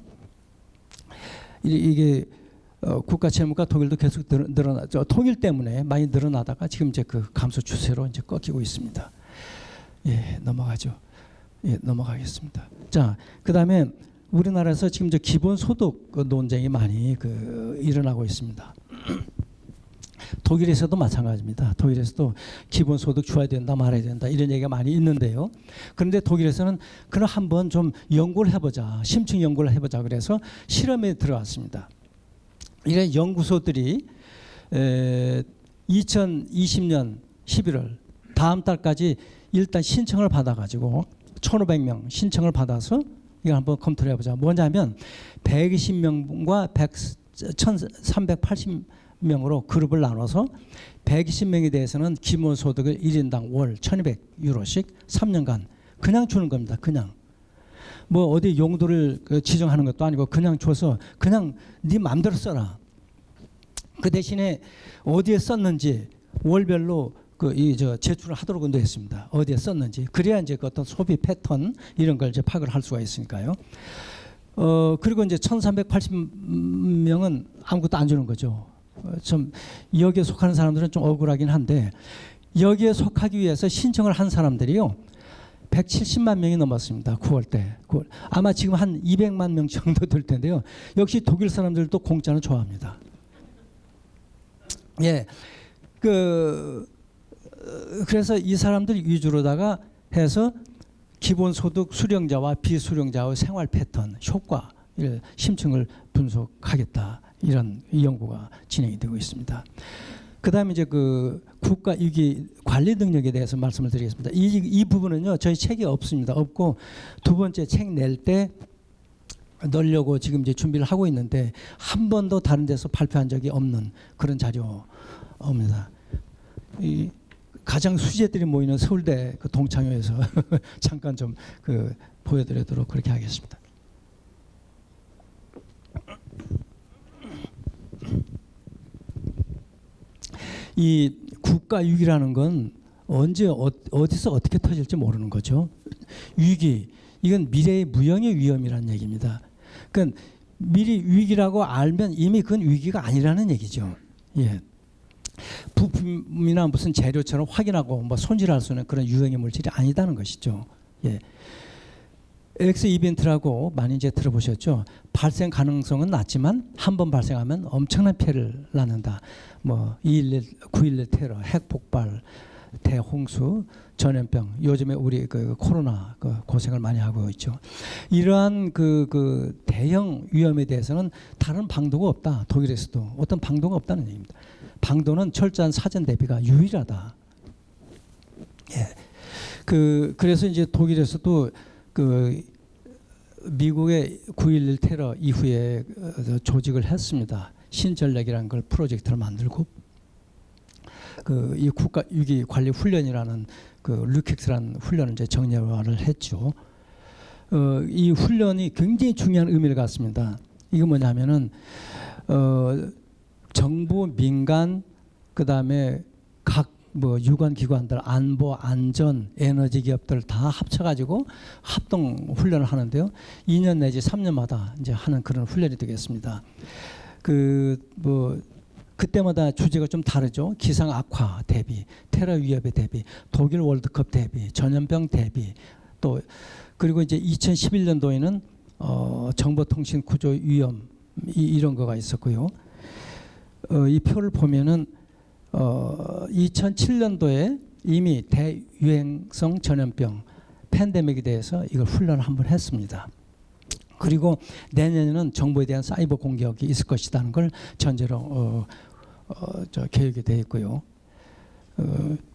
이게 국가 채무가 독일도 계속 늘어나죠. 통일 때문에 많이 늘어나다가 지금 이제 그 감소 추세로 이제 꺾이고 있습니다. 예, 넘어가죠. 예, 넘어가겠습니다. 자, 그다음에 우리나라에서 지금 이제 기본소득 논쟁이 많이 일어나고 있습니다. 독일에서도 마찬가지입니다. 독일에서도 기본소득 줘야 된다 말아야 된다 이런 얘기가 많이 있는데요. 그런데 독일에서는 그럼 한번 좀 연구를 해보자. 심층 연구를 해보자. 그래서 실험에 들어갔습니다. 이런 연구소들이 2020년 11월 다음 달까지 일단 신청을 받아가지고 1,500명 신청을 받아서 이거 한번 검토를 해보자. 뭐냐면 120명과 1,380명으로 그룹을 나눠서 120명에 대해서는 기본소득을 1인당 월 1,200유로씩 3년간 그냥 주는 겁니다. 그냥. 뭐 어디 용도를 지정하는 것도 아니고 그냥 줘서 그냥 네 마음대로 써라. 그 대신에 어디에 썼는지 월별로 제출을 하도록 했습니다. 어디에 썼는지. 그래야 이제 그 어떤 소비 패턴 이런 걸 이제 파악을 할 수가 있으니까요. 그리고 이제 1,380명은 아무것도 안 주는 거죠. 좀 여기에 속하는 사람들은 좀 억울하긴 한데 여기에 속하기 위해서 신청을 한 사람들이요. 170만 명이 넘었습니다. 9월 때. 아마 지금 한 200만 명 정도 될 텐데요. 역시 독일 사람들도 공짜는 좋아합니다. 예. 그래서 이 사람들 위주로다가 해서 기본소득 수령자와 비수령자의 생활 패턴, 효과를 심층을 분석하겠다. 이런 연구가 진행이 되고 있습니다. 그다음에 이제 그 국가 위기 관리 능력에 대해서 말씀을 드리겠습니다. 이 부분은요 저희 책이 없습니다. 없고 두 번째 책 낼 때 넣으려고 지금 이제 준비를 하고 있는데 한 번도 다른 데서 발표한 적이 없는 그런 자료입니다. 이 가장 수재들이 모이는 서울대 그 동창회에서 잠깐 좀 보여드리도록 그렇게 하겠습니다. 이 국가 위기라는 건 언제 어디서 어떻게 터질지 모르는 거죠. 위기, 이건 미래의 무형의 위험이라는 얘기입니다. 그러니까 미리 위기라고 알면 이미 그건 위기가 아니라는 얘기죠. 예. 부품이나 무슨 재료처럼 확인하고 뭐 손질할 수 있는 그런 유형의 물질이 아니다는 것이죠. 예. X 이벤트라고 많이 이제 들어보셨죠. 발생 가능성은 낮지만 한 번 발생하면 엄청난 피해를 낳는다. 뭐 9.11 테러, 핵 폭발, 대홍수, 전염병. 요즘에 우리 코로나 고생을 많이 하고 있죠. 이러한 대형 위험에 대해서는 다른 방도가 없다. 독일에서도 어떤 방도가 없다는 얘기입니다. 방도는 철저한 사전 대비가 유일하다. 예. 그래서 이제 독일에서도 미국의 9.11 테러 이후에 조직을 했습니다. 신전략이라는 걸 프로젝트를 만들고 이 국가 위기 관리 훈련이라는 류켑스라는 훈련을 이제 정례화를 했죠. 이 훈련이 굉장히 중요한 의미를 갖습니다. 이게 뭐냐면은 정부, 민간, 그다음에 각 유관 기관들, 안보, 안전, 에너지 기업들 다 합쳐가지고 합동 훈련을 하는데요. 2년 내지 3년마다 이제 하는 그런 훈련이 되겠습니다. 그때마다 주제가 좀 다르죠. 기상 악화 대비, 테러 위협에 대비, 독일 월드컵 대비, 전염병 대비, 또 그리고 이제 2011년도에는 정보통신 구조 위험 이런 거가 있었고요. 이 표를 보면은 2007년도에 이미 대유행성 전염병 팬데믹에 대해서 이걸 훈련을 한번 했습니다. 그리고 내년에는 정보에 대한 사이버 공격이 있을 것이라는 걸 전제로 계획이 되어 있고요.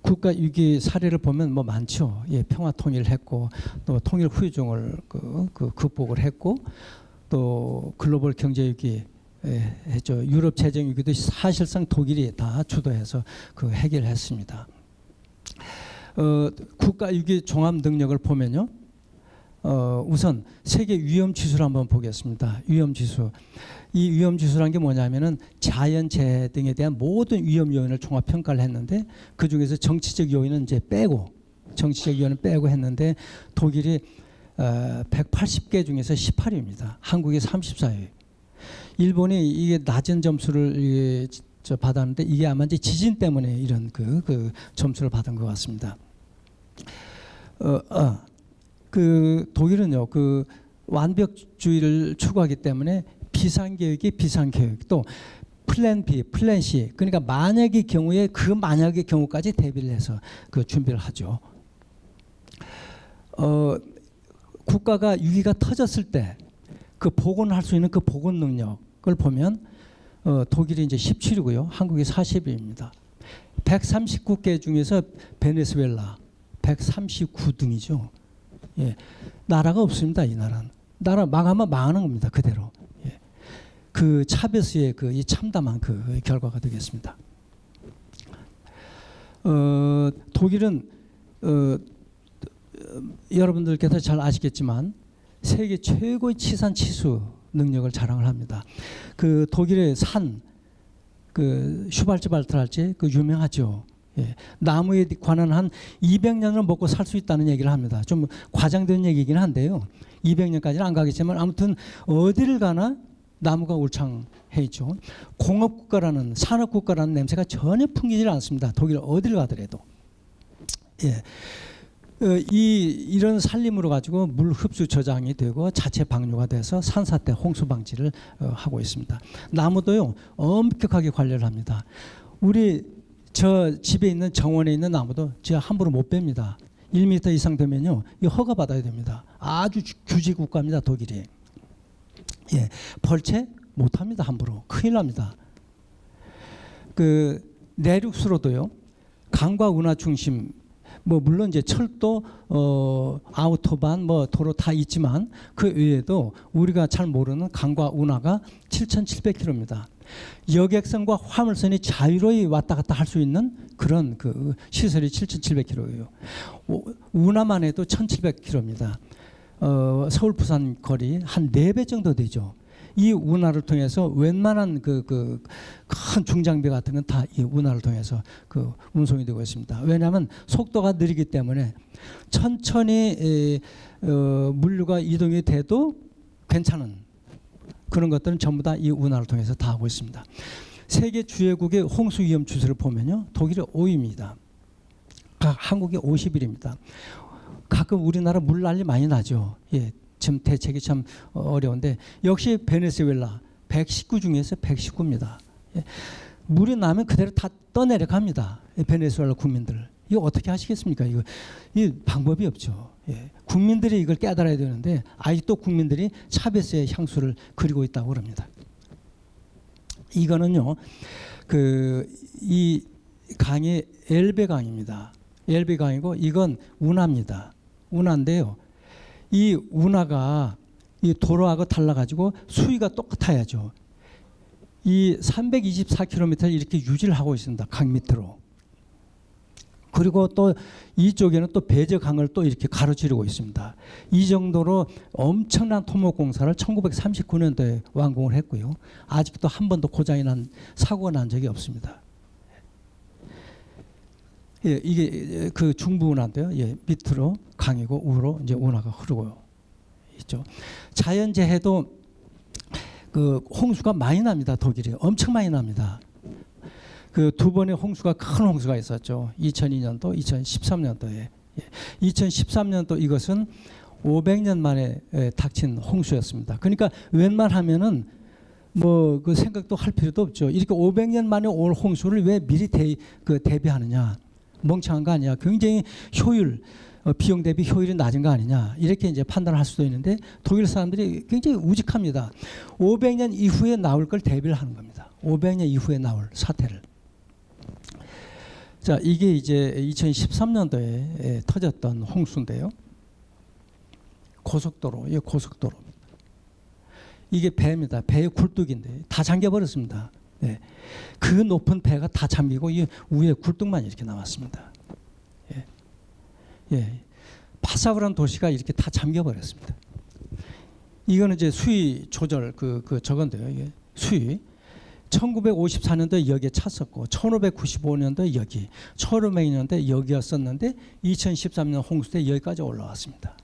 국가 위기 사례를 보면 뭐 많죠. 예, 평화 통일했고 또 통일 후유증을 극복을 했고 또 글로벌 경제 위기 했죠. 유럽 재정 위기도 사실상 독일이 다 주도해서 해결했습니다. 국가 위기 종합 능력을 보면요. 우선 세계 위험 지수를 한번 보겠습니다. 위험 지수. 이 위험 지수라는 게 뭐냐면은 자연재해 등에 대한 모든 위험 요인을 종합 평가를 했는데 그 중에서 정치적 요인은 이제 빼고 했는데 독일이 180개 중에서 18위입니다. 한국이 34위. 일본이 이게 낮은 점수를 받았는데 이게 아마 이제 지진 때문에 이런 점수를 받은 것 같습니다. 독일은요 완벽주의를 추구하기 때문에 비상계획이 비상계획 또 플랜 B, 플랜 C 그러니까 만약의 경우에 만약의 경우까지 대비를 해서 준비를 하죠. 국가가 위기가 터졌을 때 복원할 수 있는 복원 능력을 보면 독일이 이제 17위고요. 한국이 40위입니다. 139개 중에서 베네수엘라 139등이죠. 예. 나라가 없습니다. 이 나라는. 나라 망하면 망하는 겁니다. 그대로. 예. 그 차베스의 그 이 참담한 그 결과가 되겠습니다. 독일은 여러분들께서 잘 아시겠지만 세계 최고의 치산 치수 능력을 자랑을 합니다. 그 독일의 산, 그 슈발츠발트랄지 그 유명하죠. 예. 나무에 관한 한 200년을 먹고 살 수 있다는 얘기를 합니다. 좀 과장된 얘기긴 한데요. 200년까지는 안 가겠지만 아무튼 어디를 가나 나무가 울창해 있죠. 공업국가라는 산업국가라는 냄새가 전혀 풍기질 않습니다. 독일 어디를 가더라도. 예. 이런 산림으로 가지고 물 흡수 저장이 되고 자체 방류가 돼서 산사태 홍수 방지를 하고 있습니다. 나무도요 엄격하게 관리를 합니다. 우리 저 집에 있는 정원에 있는 나무도 제가 함부로 못 뺍니다. 1m 이상 되면요 이 허가 받아야 됩니다. 아주 규제 국가입니다 독일이. 예, 벌채 못 합니다 함부로. 큰일 납니다. 그 내륙수로도요 강과 운하 중심 뭐 물론 이제 철도, 아우토반, 뭐 도로 다 있지만 그 외에도 우리가 잘 모르는 강과 운하가 7,700km입니다. 여객선과 화물선이 자유로이 왔다 갔다 할 수 있는 그런 그 시설이 7,700km예요. 운하만 해도 1,700km입니다. 서울 부산 거리 한 4배 정도 되죠. 이 운하를 통해서 웬만한 그 큰 중장비 같은 건 다 이 운하를 통해서 그 운송이 되고 있습니다. 왜냐하면 속도가 느리기 때문에 천천히 물류가 이동이 돼도 괜찮은 그런 것들은 전부 다 이 운하를 통해서 다 하고 있습니다. 세계 주요국의 홍수 위험 주소를 보면요, 독일이 5위입니다. 한국이 50위입니다. 가끔 우리나라 물 난리 많이 나죠. 예. 지금 대책이 참 어려운데 역시 베네수엘라 119 중에서 119입니다. 예. 물이 나면 그대로 다 떠내려갑니다. 베네수엘라 국민들. 이거 어떻게 하시겠습니까? 이 방법이 없죠. 예. 국민들이 이걸 깨달아야 되는데 아직도 국민들이 차베스의 향수를 그리고 있다고 그럽니다. 이거는요, 이 강이 엘베 강입니다. 엘베 강이고 이건 운하입니다. 운하인데요. 이 운하가 이 도로하고 달라가지고 수위가 똑같아야죠. 이 324km를 이렇게 유지를 하고 있습니다. 강 밑으로. 그리고 또 이쪽에는 또 배저강을 또 이렇게 가로지르고 있습니다. 이 정도로 엄청난 토목 공사를 1939년도에 완공을 했고요. 아직도 한 번도 고장이 난 사고가 난 적이 없습니다. 예, 이게 그 중부 운하인데요. 예, 밑으로 강이고 우로 이제 운하가 흐르고 있죠. 자연재해도 그 홍수가 많이 납니다. 독일이 엄청 많이 납니다. 그 두 번의 홍수가 큰 홍수가 있었죠. 2002년도, 2013년도에. 예. 2013년도 이것은 500년 만에 닥친 홍수였습니다. 그러니까 웬만하면은 뭐 그 생각도 할 필요도 없죠. 이렇게 500년 만에 올 홍수를 왜 미리 대비하느냐? 멍청한 거 아니야. 굉장히 비용 대비 효율이 낮은 거 아니냐. 이렇게 이제 판단을 할 수도 있는데 독일 사람들이 굉장히 우직합니다. 500년 이후에 나올 걸 대비를 하는 겁니다. 500년 이후에 나올 사태를. 자, 이게 이제 2013년도에 터졌던 홍수인데요. 고속도로, 이 고속도로. 이게 배입니다. 배의 굴뚝인데 다 잠겨버렸습니다. 네. 그 높은 배가 다 잠기고 이 위에 굴뚝만 이렇게 남았습니다. 예. 예. 파사브란 도시가 이렇게 다 잠겨버렸습니다. 이거는 이제 수위 조절 저건데요. 이게 수위. 1954년도에 여기에 찼었고 1595년도에 여기, 1500년도에 여기였었는데 2013년 홍수 때 여기까지 올라왔습니다.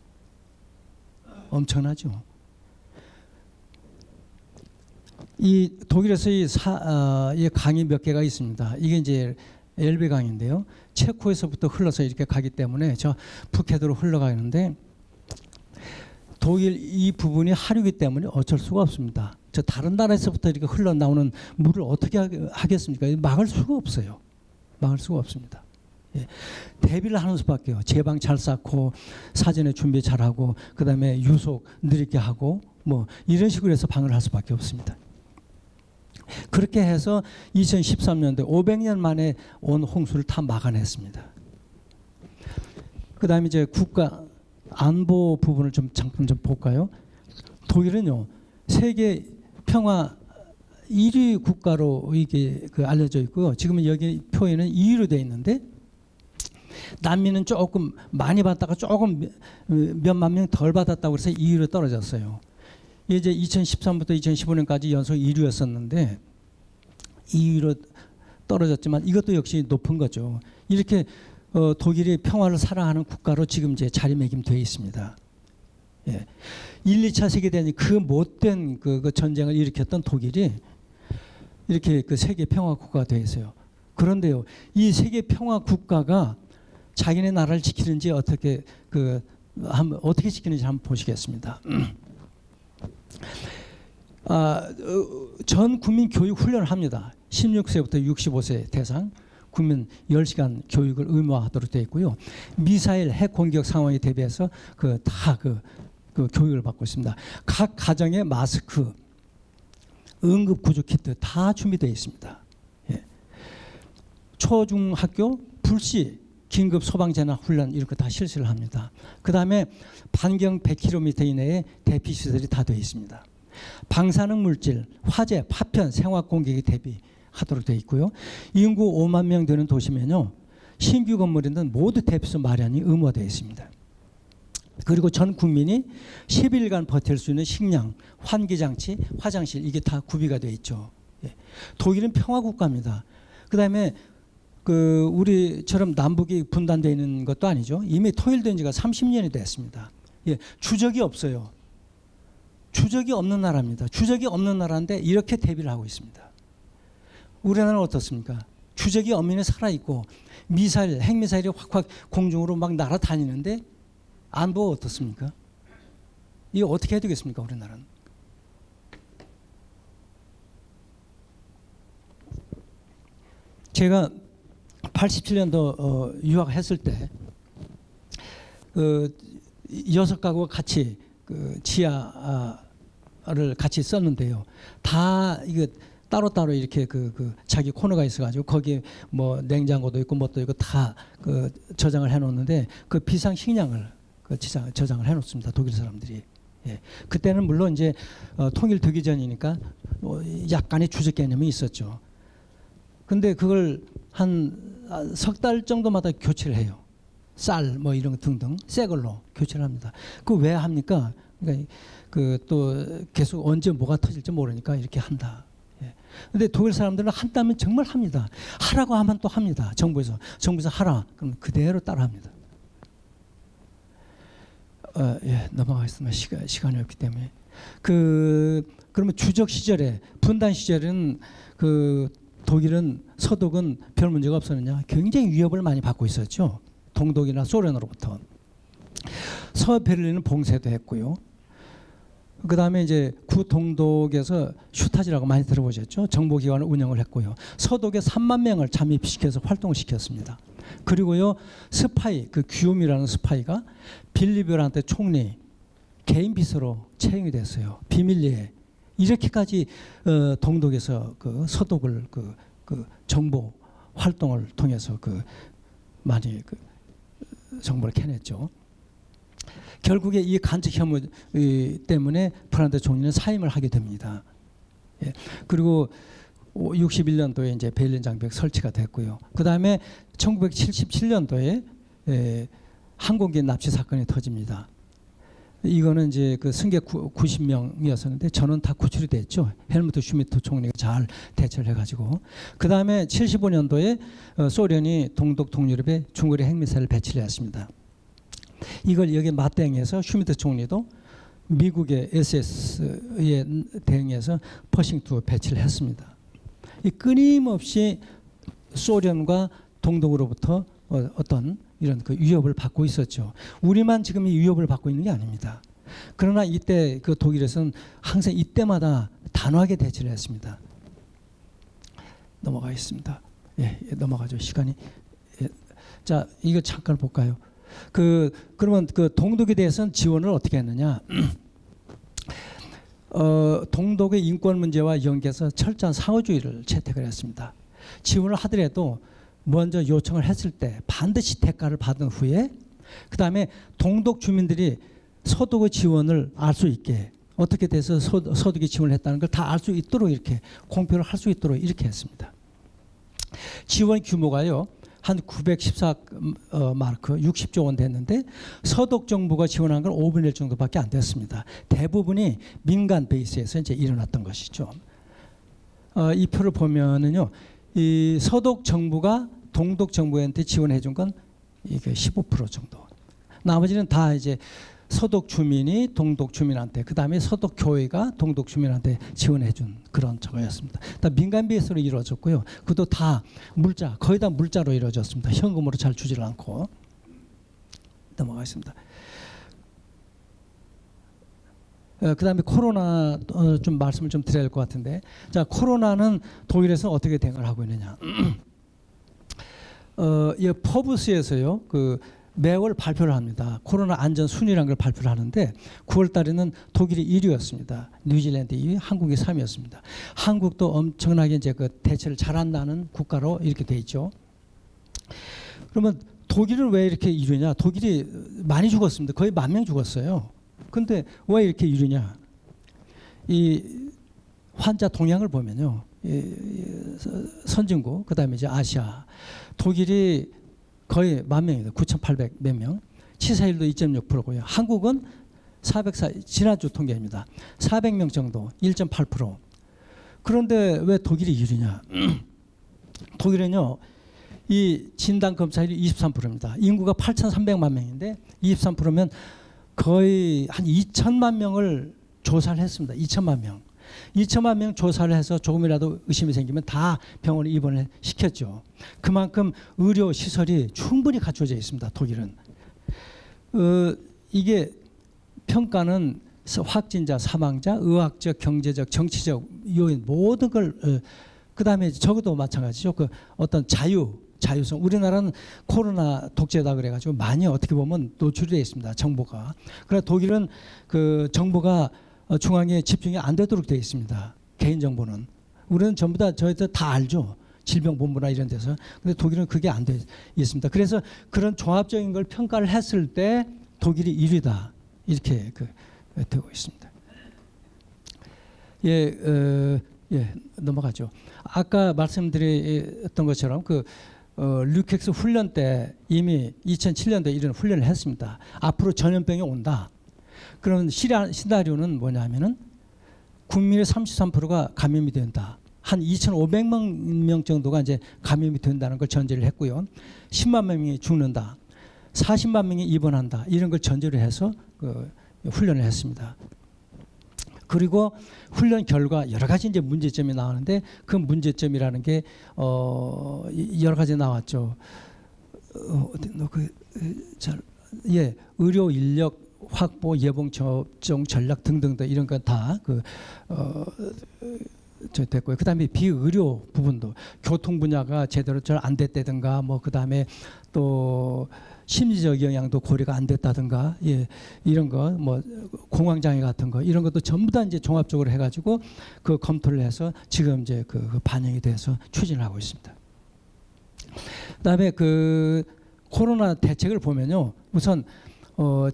엄청나죠. 이 독일에서 이 강이 몇 개가 있습니다. 이게 이제 엘베 강인데요. 체코에서부터 흘러서 이렇게 가기 때문에 저 북해도로 흘러가는데 독일 이 부분이 하류이기 때문에 어쩔 수가 없습니다. 저 다른 나라에서부터 이렇게 흘러나오는 물을 어떻게 하겠습니까? 막을 수가 없어요. 막을 수가 없습니다. 예. 대비를 하는 수밖에요. 제방 잘 쌓고 사전에 준비 잘하고 그다음에 유속 느리게 하고 뭐 이런 식으로 해서 방을 할 수밖에 없습니다. 그렇게 해서 2013년도에 500년 만에 온 홍수를 다 막아냈습니다. 그다음에 이제 국가 안보 부분을 좀 잠깐 좀 볼까요? 독일은요 세계 평화 1위 국가로 이게 알려져 있고요. 지금은 여기 표에는 2위로 되어 있는데 난민은 조금 많이 받다가 조금 몇만 명 덜 받았다고 해서 2위로 떨어졌어요. 이제 2013부터 2015년까지 연속 1위였었는데 2위로 떨어졌지만 이것도 역시 높은 거죠. 이렇게 독일이 평화를 사랑하는 국가로 지금 이제 자리매김되어 있습니다. 예. 1, 2차 세계대전이 그 못된 그 전쟁을 일으켰던 독일이 이렇게 그 세계 평화 국가가 되어 있어요. 그런데요, 이 세계 평화 국가가 자기네 나라를 지키는지 어떻게 어떻게 지키는지 한번 보시겠습니다. 전 국민 교육 훈련을 합니다. 16세부터 65세 대상 국민 10시간 교육을 의무화하도록 되어 있고요. 미사일 핵 공격 상황에 대비해서 다 교육을 받고 있습니다. 각 가정에 마스크, 응급 구조 키트 다 준비되어 있습니다. 예. 초중학교 불시 긴급 소방재난 훈련 이런 거 다 실시를 합니다. 그 다음에 반경 100km 이내에 대피 시설이 다 되어 있습니다. 방사능 물질, 화재, 파편, 생화학 공격에 대비하도록 되어 있고요. 인구 5만 명 되는 도시면요, 신규 건물에는 모두 대피소 마련이 의무화되어 있습니다. 그리고 전 국민이 10일간 버틸 수 있는 식량, 환기장치, 화장실 이게 다 구비가 되어 있죠. 예. 독일은 평화국가입니다. 그 다음에 우리처럼 남북이 분단되어 있는 것도 아니죠. 이미 통일된 지가 30년이 됐습니다. 예. 주적이 없어요. 주적이 없는 나라입니다. 주적이 없는 나라인데 이렇게 대비를 하고 있습니다. 우리나라는 어떻습니까? 주적이 엄연히 살아있고 미사일, 핵미사일이 확확 공중으로 막 날아다니는데 안보가 어떻습니까? 이거 어떻게 해야 되겠습니까? 우리나라는. 제가 87년도 유학했을 때 6가구가 같이 지하를 같이 썼는데요. 다 이거 따로따로 이렇게 자기 코너가 있어가지고 거기에 뭐 냉장고도 있고 뭣도 있고 다 저장을 해놓는데 그 비상 식량을 저장을 해놓습니다. 독일 사람들이. 예. 그때는 물론 이제 통일되기 전이니까 약간의 주적 개념이 있었죠. 근데 그걸 한 석 달 정도마다 교체를 해요. 쌀 뭐 이런 거 등등 새 걸로 교체를 합니다. 그 왜 합니까? 그러니까 또 계속 언제 뭐가 터질지 모르니까 이렇게 한다. 예. 근데 독일 사람들은 한다면 정말 합니다. 하라고 하면 또 합니다. 정부에서 하라. 그럼 그대로 따라합니다. 예, 넘어가겠습니다. 시간이 없기 때문에. 그러면 주적 시절에 분단 시절은 독일은 서독은 별 문제가 없었느냐? 굉장히 위협을 많이 받고 있었죠. 동독이나 소련으로부터. 서베를린은 봉쇄도 했고요. 그 다음에 이제 구동독에서 슈타지라고 많이 들어보셨죠? 정보기관을 운영을 했고요. 서독에 3만 명을 잠입시켜서 활동을 시켰습니다. 그리고요, 스파이, 귀요미라는 스파이가 빌리베란테 총리 개인 비서로 채용이 됐어요. 비밀리에. 이렇게까지 동독에서 서독을 정보 활동을 통해서 많이 정보를 캐냈죠. 결국에 이 간첩 혐의 때문에 프란트 총리는 사임을 하게 됩니다. 예. 그리고 61년도에 이제 베를린 장벽 설치가 됐고요. 그 다음에 1977년도에 항공기 납치 사건이 터집니다. 이거는 이제 승객 90명이었었는데 전원 다 구출이 됐죠. 헬무트 슈미트 총리가 잘 대처를 해가지고. 그 다음에 75년도에 소련이 동독 동유럽에 중거리 핵미사일을 배치를 했습니다. 이걸 여기에 맞대응해서 슈미트 총리도 미국의 SS에 대응해서 퍼싱2 배치를 했습니다. 이 끊임없이 소련과 동독으로부터 어떤 이런 위협을 받고 있었죠. 우리만 지금 이 위협을 받고 있는 게 아닙니다. 그러나 이때 독일에서는 항상 이때마다 단호하게 대처를 했습니다. 넘어가겠습니다. 예, 넘어가죠. 시간이. 예. 자, 이거 잠깐 볼까요? 그러면 동독에 대해서는 지원을 어떻게 했느냐? 동독의 인권 문제와 연계해서 철저한 상호주의를 채택을 했습니다. 지원을 하더라도 먼저 요청을 했을 때 반드시 대가를 받은 후에 그다음에 동독 주민들이 서독의 지원을 알 수 있게 어떻게 돼서 서독이 지원을 했다는 걸 다 알 수 있도록 이렇게 공표를 할 수 있도록 이렇게 했습니다. 지원 규모가요. 한 914마크 60조 원 됐는데 서독 정부가 지원한 건 5분의 1 정도밖에 안 됐습니다. 대부분이 민간 베이스에서 이제 일어났던 것이죠. 이 표를 보면은요. 이 서독 정부가 동독 정부한테 지원해 준 건 이게 15% 정도. 나머지는 다 이제 서독 주민이 동독 주민한테 그다음에 서독 교회가 동독 주민한테 지원해 준 그런 저거였습니다. 다 민간 베이스로 이루어졌고요. 그것도 다 물자 거의 다 물자로 이루어졌습니다. 현금으로 잘 주지를 않고. 넘어가겠습니다. 그다음에 코로나 좀 말씀을 좀 드려야 될 것 같은데 자 코로나는 독일에서 어떻게 대응을 하고 있느냐. 이 포브스에서요 그 매월 발표를 합니다. 코로나 안전 순위라는 걸 발표를 하는데 9월 달에는 독일이 1위였습니다. 뉴질랜드 2위, 한국이 3위였습니다. 한국도 엄청나게 이제 그 대처를 잘한다는 국가로 이렇게 돼 있죠. 그러면 독일은 왜 이렇게 1위냐? 독일이 많이 죽었습니다. 거의 10,000명 죽었어요. 근데 왜 이렇게 1위냐? 이 환자 동향을 보면요. 선진국, 그다음에 이제 아시아, 독일이 거의 10,000명입니다. 9,800 몇 명. 치사율도 2.6%고요. 한국은 404 지난주 통계입니다. 400명 정도, 1.8%. 그런데 왜 독일이 1위냐? 독일은요. 이 진단 검사율이 23%입니다. 인구가 8,300만 명인데 23%면 거의 한 2천만 명을 조사를 했습니다. 2천만 명. 2천만 명 조사를 해서 조금이라도 의심이 생기면 다 병원에 입원을 시켰죠. 그만큼 의료 시설이 충분히 갖춰져 있습니다. 독일은. 이게 평가는 확진자, 사망자, 의학적, 경제적, 정치적 요인 모든 걸 그다음에 저것도 마찬가지죠. 그 어떤 자유성. 우리나라는 코로나 독재다 그래가지고 많이 어떻게 보면 노출이 되어 있습니다. 정보가. 그러나 독일은 그 정보가 중앙에 집중이 안 되도록 되어 있습니다. 개인 정보는. 우리는 전부 다 저희들 다 알죠. 질병본부나 이런 데서. 근데 독일은 그게 안 돼 있습니다. 그래서 그런 종합적인 걸 평가를 했을 때 독일이 1위다. 이렇게 되고 있습니다. 넘어가죠. 아까 말씀드렸던 것처럼 류켑스 훈련 때 이미 2007년도에 이런 훈련을 했습니다. 앞으로 전염병이 온다. 그런 시나리오는 뭐냐면은 국민의 33%가 감염이 된다. 한 2,500만 명 정도가 이제 감염이 된다는 걸 전제를 했고요. 10만 명이 죽는다. 40만 명이 입원한다. 이런 걸 전제를 해서 훈련을 했습니다. 그리고 훈련 결과 여러 가지 이제 문제점이 나오는데 그 문제점이라는 게 여러 가지 나왔죠. 의료 인력 확보, 예방 접종 전략 등등등 이런 건 다 됐고요. 그다음에 비의료 부분도 교통 분야가 제대로 잘 안 됐다든가 뭐 그다음에 또 심리적 영향도 고려가 안 됐다든가 이런 거 뭐 공황 장애 같은 거 이런 것도 전부 다 이제 종합적으로 해가지고 그 검토를 해서 지금 이제 그 반영이 돼서 추진을 하고 있습니다. 그다음에 그 코로나 대책을 보면요, 우선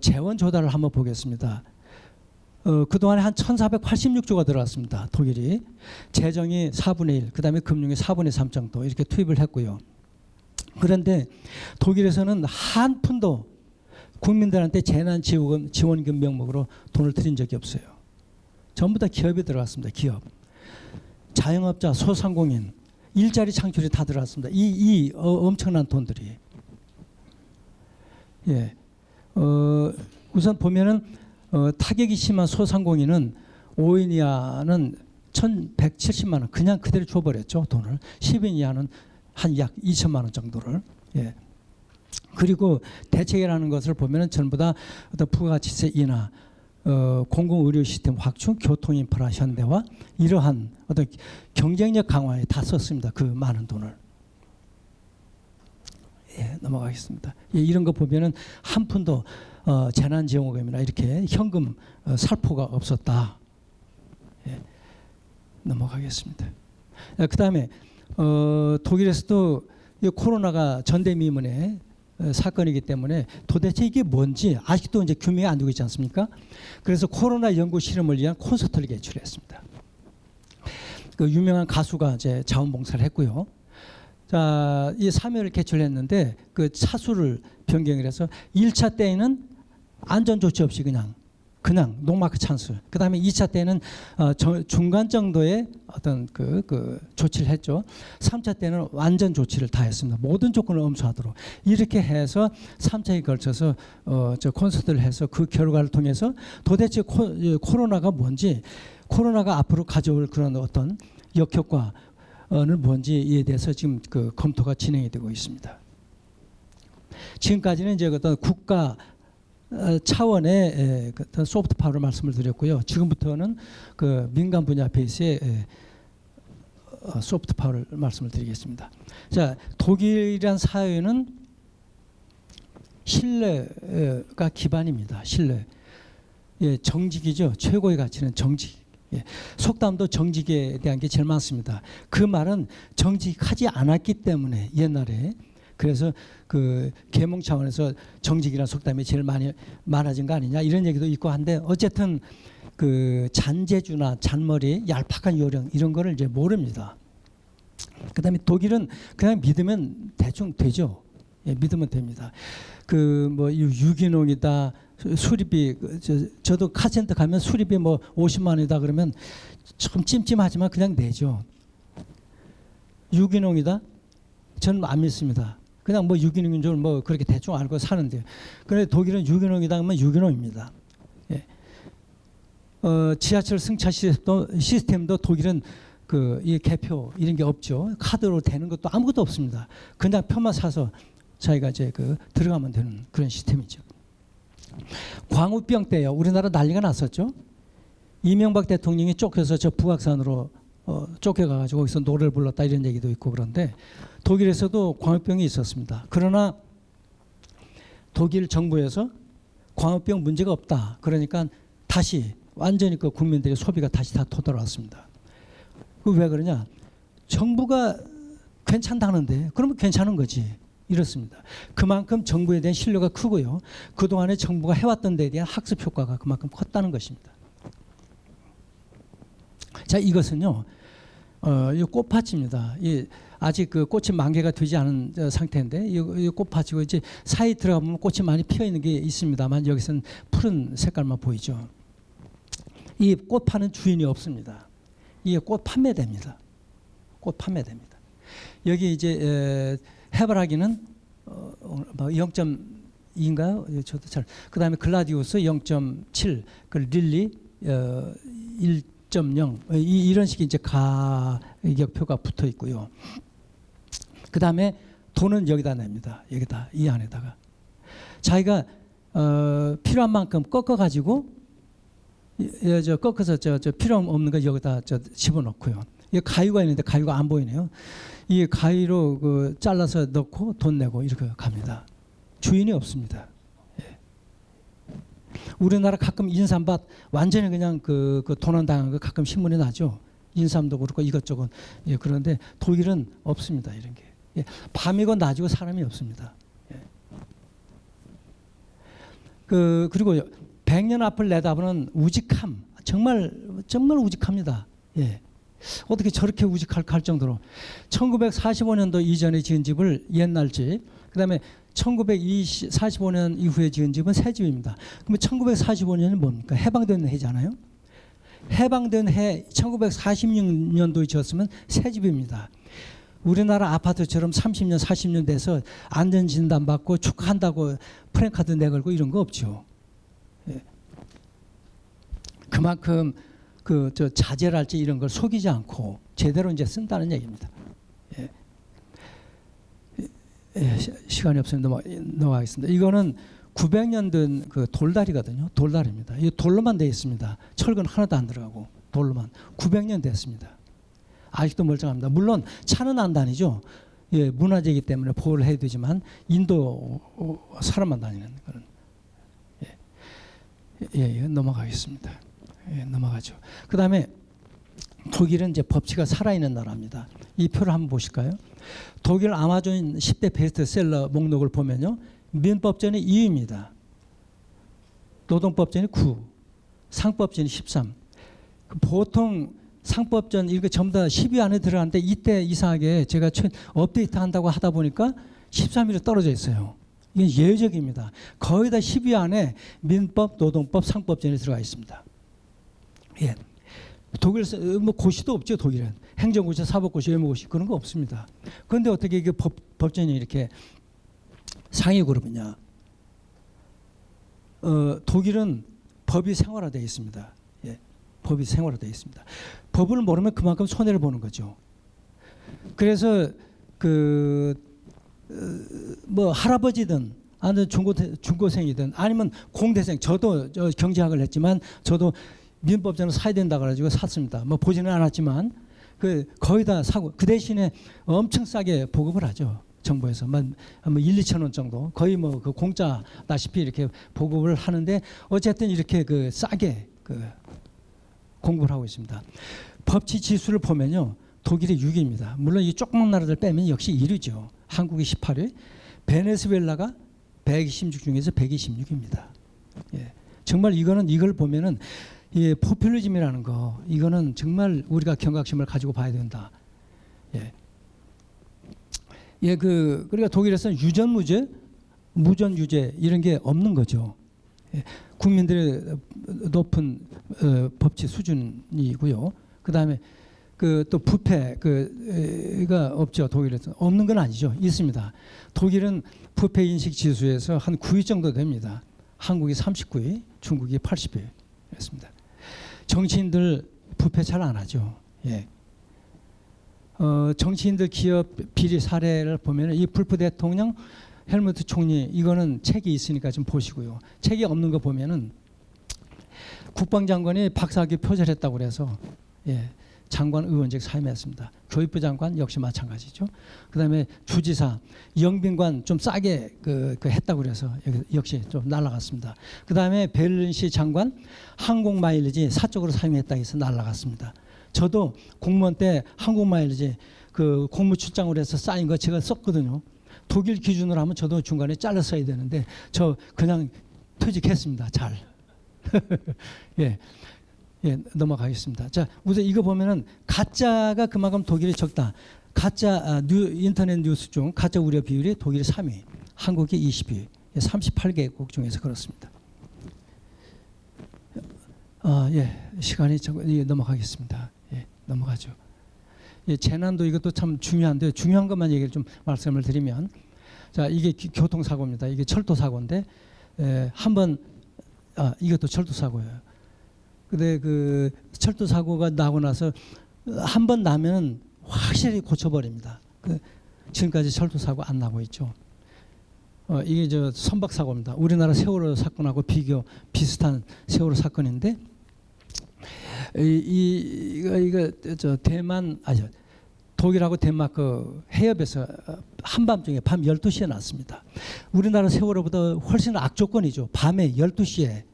재원 조달을 한번 보겠습니다. 그동안에 한 1,486조가 들어왔습니다. 독일이. 재정이 4분의 1, 그다음에 금융이 4분의 3 정도 이렇게 투입을 했고요. 그런데 독일에서는 한 푼도 국민들한테 재난지원금 명목으로 돈을 드린 적이 없어요. 전부 다 기업에 들어갔습니다. 기업. 자영업자, 소상공인, 일자리 창출이 다 들어갔습니다. 이 엄청난 돈들이. 우선 보면은 타격이 심한 소상공인은 5인 이하는 1,170만 원 그냥 그대로 줘버렸죠. 돈을. 10인 이하는 한 약 2천만 원 정도를. 그리고 대책이라는 것을 보면은 전부 다 어떤 부가가치세 인하, 공공의료 시스템 확충, 교통인프라 현대화 이러한 어떤 경쟁력 강화에 다 썼습니다. 그 많은 돈을. 넘어가겠습니다. 이런 거 보면은 한 푼도 재난지원금이나 이렇게 현금 살포가 없었다. 예. 넘어가겠습니다. 그다음에 독일에서도 이 코로나가 전대미문의 사건이기 때문에 도대체 이게 뭔지 아직도 이제 규명이 안 되고 있지 않습니까? 그래서 코로나 연구 실험을 위한 콘서트를 개최했습니다. 그 유명한 가수가 이제 자원봉사를 했고요. 자, 이 3회를 개최했는데 그 차수를 변경을 해서 1차 때에는 안전 조치 없이 그냥 노마크 찬스. 그다음에 2차 때는 중간 정도의 어떤 그 조치를 했죠. 3차 때는 완전 조치를 다 했습니다. 모든 조건을 엄수하도록 이렇게 해서 3차에 걸쳐서 저 콘서트를 해서 그 결과를 통해서 도대체 코로나가 뭔지, 코로나가 앞으로 가져올 그런 어떤 역효과는 뭔지에 대해서 지금 그 검토가 진행이 되고 있습니다. 지금까지는 이제 어떤 국가 차원의 어떤 소프트 파워를 말씀을 드렸고요. 지금부터는 그 민간 분야 베이스의 소프트 파워를 말씀을 드리겠습니다. 자, 독일이란 사회는 신뢰가 기반입니다. 신뢰. 예, 정직이죠. 최고의 가치는 정직. 예, 속담도 정직에 대한 게 제일 많습니다. 그 말은 정직하지 않았기 때문에 옛날에 그래서 그 계몽 차원에서 정직이라는 속담이 제일 많아진 거 아니냐 이런 얘기도 있고 한데 어쨌든 그 잔재주나 잔머리, 얄팍한 요령 이런 거를 이제 모릅니다. 그다음에 독일은 그냥 믿으면 대충 되죠. 예, 믿으면 됩니다. 그 뭐 유기농이다, 수리비 저도 카센터 가면 수리비 뭐 50만 원이다 그러면 좀 찜찜하지만 그냥 내죠. 유기농이다? 저는 안 믿습니다. 그냥 뭐 유기농인 줄 뭐 그렇게 대충 알고 사는데, 그런데 독일은 유기농이다 하면 유기농입니다. 예. 지하철 승차 시스템도 독일은 그 이 개표 이런 게 없죠. 카드로 되는 것도 아무것도 없습니다. 그냥 표만 사서 자기가 이제 그 들어가면 되는 그런 시스템이죠. 광우병 때요, 우리나라 난리가 났었죠. 이명박 대통령이 쫓겨서 저 북악산으로 쫓겨가가지고 거기서 노래를 불렀다 이런 얘기도 있고 그런데 독일에서도 광우병이 있었습니다. 그러나 독일 정부에서 광우병 문제가 없다. 그러니까 다시 완전히 그 국민들의 소비가 다시 다 되돌아왔습니다. 왜 그러냐? 정부가 괜찮다는데 그러면 괜찮은 거지. 이렇습니다. 그만큼 정부에 대한 신뢰가 크고요. 그동안에 정부가 해왔던 데에 대한 학습 효과가 그만큼 컸다는 것입니다. 자, 이것은요, 이 꽃밭입니다. 아직 그 꽃이 만개가 되지 않은 상태인데 이 꽃밭이고 이제 사이 들어가 보면 꽃이 많이 피어 있는 게 있습니다만 여기서는 푸른 색깔만 보이죠. 이 꽃 파는 주인이 없습니다. 이게 꽃 판매됩니다. 꽃 판매됩니다. 여기 이제 해바라기는 0.2인가요? 저도 잘. 그다음에 글라디우스 0.7, 그 릴리 1.0 이런 식의 이제 가격표가 붙어 있고요. 그다음에 돈은 여기다 냅니다. 여기다 이 안에다가 자기가 필요한 만큼 꺾어 가지고 저 꺾어서 저 필요 없는 거 여기다 집어넣고요. 이 가위가 있는데 가위가 안 보이네요. 이 가위로 그 잘라서 넣고 돈 내고 이렇게 갑니다. 주인이 없습니다. 예. 우리나라 가끔 인삼밭 완전히 그냥 그 도난당한 거 가끔 신문에 나죠. 인삼도 그렇고 이것저것. 예, 그런데 독일은 없습니다. 이런 게. 예. 밤이고 낮이고 사람이 없습니다. 예. 그리고 100년 앞을 내다보는 우직함. 정말 우직합니다. 예. 어떻게 저렇게 우직할까 할 정도로 1945년도 이전에 지은 집을 옛날 집, 그다음에 1945년 이후에 지은 집은 새 집입니다. 그러면 1945년은 뭡니까? 해방된 해잖아요. 해방된 해 1946년도에 지었으면 새 집입니다. 우리나라 아파트처럼 30년 40년 돼서 안전진단 받고 축하한다고 프랜카드 내걸고 이런 거 없죠. 예. 그만큼 저 자재랄지 이런 걸 속이지 않고 제대로 이제 쓴다는 얘기입니다. 예. 예, 시간이 없으면 넘어가겠습니다. 이거는 900년 된 그 돌다리거든요. 돌다리입니다. 이 돌로만 되어 있습니다. 철근 하나도 안 들어가고 돌로만 900년 됐습니다. 아직도 멀쩡합니다. 물론 차는 안 다니죠. 예, 문화재이기 때문에 보호를 해야 되지만 인도 사람만 다니는 그런. 예, 넘어가겠습니다. 예, 넘어가죠. 그다음에 독일은 이제 법치가 살아있는 나라입니다. 이 표를 한번 보실까요? 독일 아마존 10대 베스트셀러 목록을 보면요. 민법전이 2위입니다. 노동법전이 9, 상법전이 13. 보통 상법전 이거 전부 다 10위 안에 들어가는데 이때 이상하게 제가 업데이트 한다고 하다 보니까 13위로 떨어져 있어요. 이건 예외적입니다. 거의 다 10위 안에 민법, 노동법, 상법전이 들어가 있습니다. 예. 독일에서 뭐 고시도 없죠. 독일은 행정고시, 사법고시, 외무고시 그런 거 없습니다. 그런데 어떻게 이게 법전이 이렇게 상위 그룹이냐? 독일은 법이 생활화되어 있습니다. 예. 법이 생활화되어 있습니다. 법을 모르면 그만큼 손해를 보는 거죠. 그래서 뭐 할아버지든 아니면 중고생이든 아니면 공대생, 저도 경제학을 했지만 저도 민법전을 사야 된다 그래가지고 샀습니다. 뭐 보지는 않았지만 거의 다 사고 그 대신에 엄청 싸게 보급을 하죠. 정부에서 뭐 1, 2천 원 정도 거의 뭐 그 공짜다시피 이렇게 보급을 하는데 어쨌든 이렇게 싸게 공부를 하고 있습니다. 법치 지수를 보면요. 독일이 6위입니다. 물론 이 조그만 나라들 빼면 역시 1위죠. 한국이 18위, 베네수엘라가 126 중에서 126입니다. 예. 정말 이걸 보면은 이 포퓰리즘이라는 거 이거는 정말 우리가 경각심을 가지고 봐야 된다. 예. 예, 그러니까 독일에서는 유전무죄, 무전유죄 이런 게 없는 거죠. 예. 국민들의 높은 법치 수준이고요. 그다음에 또 부패가 없죠. 독일에서 없는 건 아니죠. 있습니다. 독일은 부패 인식 지수에서 한 9위 정도 됩니다. 한국이 39위, 중국이 80위 그렇습니다. 정치인들 부패 잘 안 하죠. 예. 정치인들 기업 비리 사례를 보면 이 불프 대통령, 헬무트 총리 이거는 책이 있으니까 좀 보시고요. 책이 없는 거 보면은 국방장관이 박사학위 표절했다고 그래서 예, 장관 의원직 사임했습니다. 교육부 장관 역시 마찬가지죠. 그다음에 주지사, 영빈관 좀 싸게 했다고 그래서 역시 좀 날아갔습니다. 그다음에 베를린시 장관 항공 마일리지 사적으로 사용했다고 해서 날아갔습니다. 저도 공무원 때 항공 마일리지 공무 출장으로 해서 쌓인 거 제가 썼거든요. 독일 기준으로 하면 저도 중간에 잘라 써야 되는데 저 그냥 퇴직했습니다. 잘. 예. 예, 넘어가겠습니다. 자, 우선 이거 보면은 가짜가 그만큼 독일이 적다. 가짜 인터넷 뉴스 중 가짜 우려 비율이 독일이 3위, 한국이 20위, 38개국 중에서 그렇습니다. 예, 시간이 넘어가겠습니다. 예, 넘어가죠. 예, 재난도 이것도 참 중요한데 중요한 것만 얘기를 좀 말씀을 드리면, 자, 이게 교통사고입니다. 이게 철도사고인데 한번 이것도 철도사고예요. 근데 철도 사고가 나고 나서 한 번 나면 확실히 고쳐버립니다. 지금까지 철도 사고 안 나고 있죠. 이게 선박 사고입니다. 우리나라 세월호 사건하고 비슷한 세월호 사건인데 이거 대만 독일하고 덴마크 해협에서 한밤중에 밤 12시에 났습니다. 우리나라 세월호보다 훨씬 악조건이죠. 밤에 12시에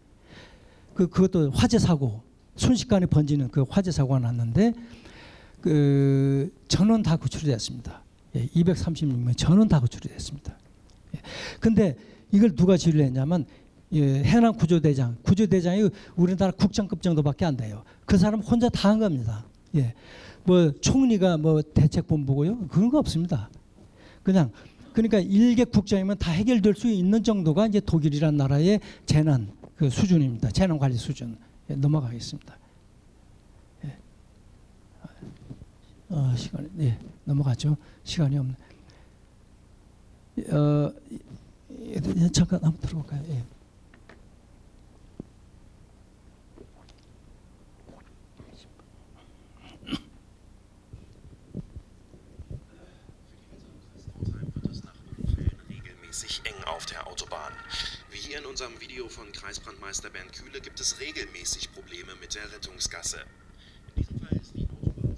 그것도 화재 사고 순식간에 번지는 화재 사고가 났는데 전원 다 구출이 됐습니다. 예, 236명 전원 다 구출이 됐습니다. 예, 근데 이걸 누가 지휘를 했냐면 해남 구조대장이 우리나라 국장급 정도밖에 안 돼요. 그 사람 혼자 다 한 겁니다. 예, 뭐 총리가 뭐 대책본부고요 그런 거 없습니다. 그러니까 일개 국장이면 다 해결될 수 있는 정도가 이제 독일이라는 나라의 재난 수준입니다. 재난 관리 수준. 예, 넘어가겠습니다. 예. 시간이 넘어가죠. 시간이 없네. 잠깐 한번 들어볼까요? 예. eng auf der Autobahn. Wie hier in unserem Video von Kreisbrandmeister Bernd Kühle gibt es regelmäßig Probleme mit der Rettungsgasse. In diesem Fall ist die Autobahn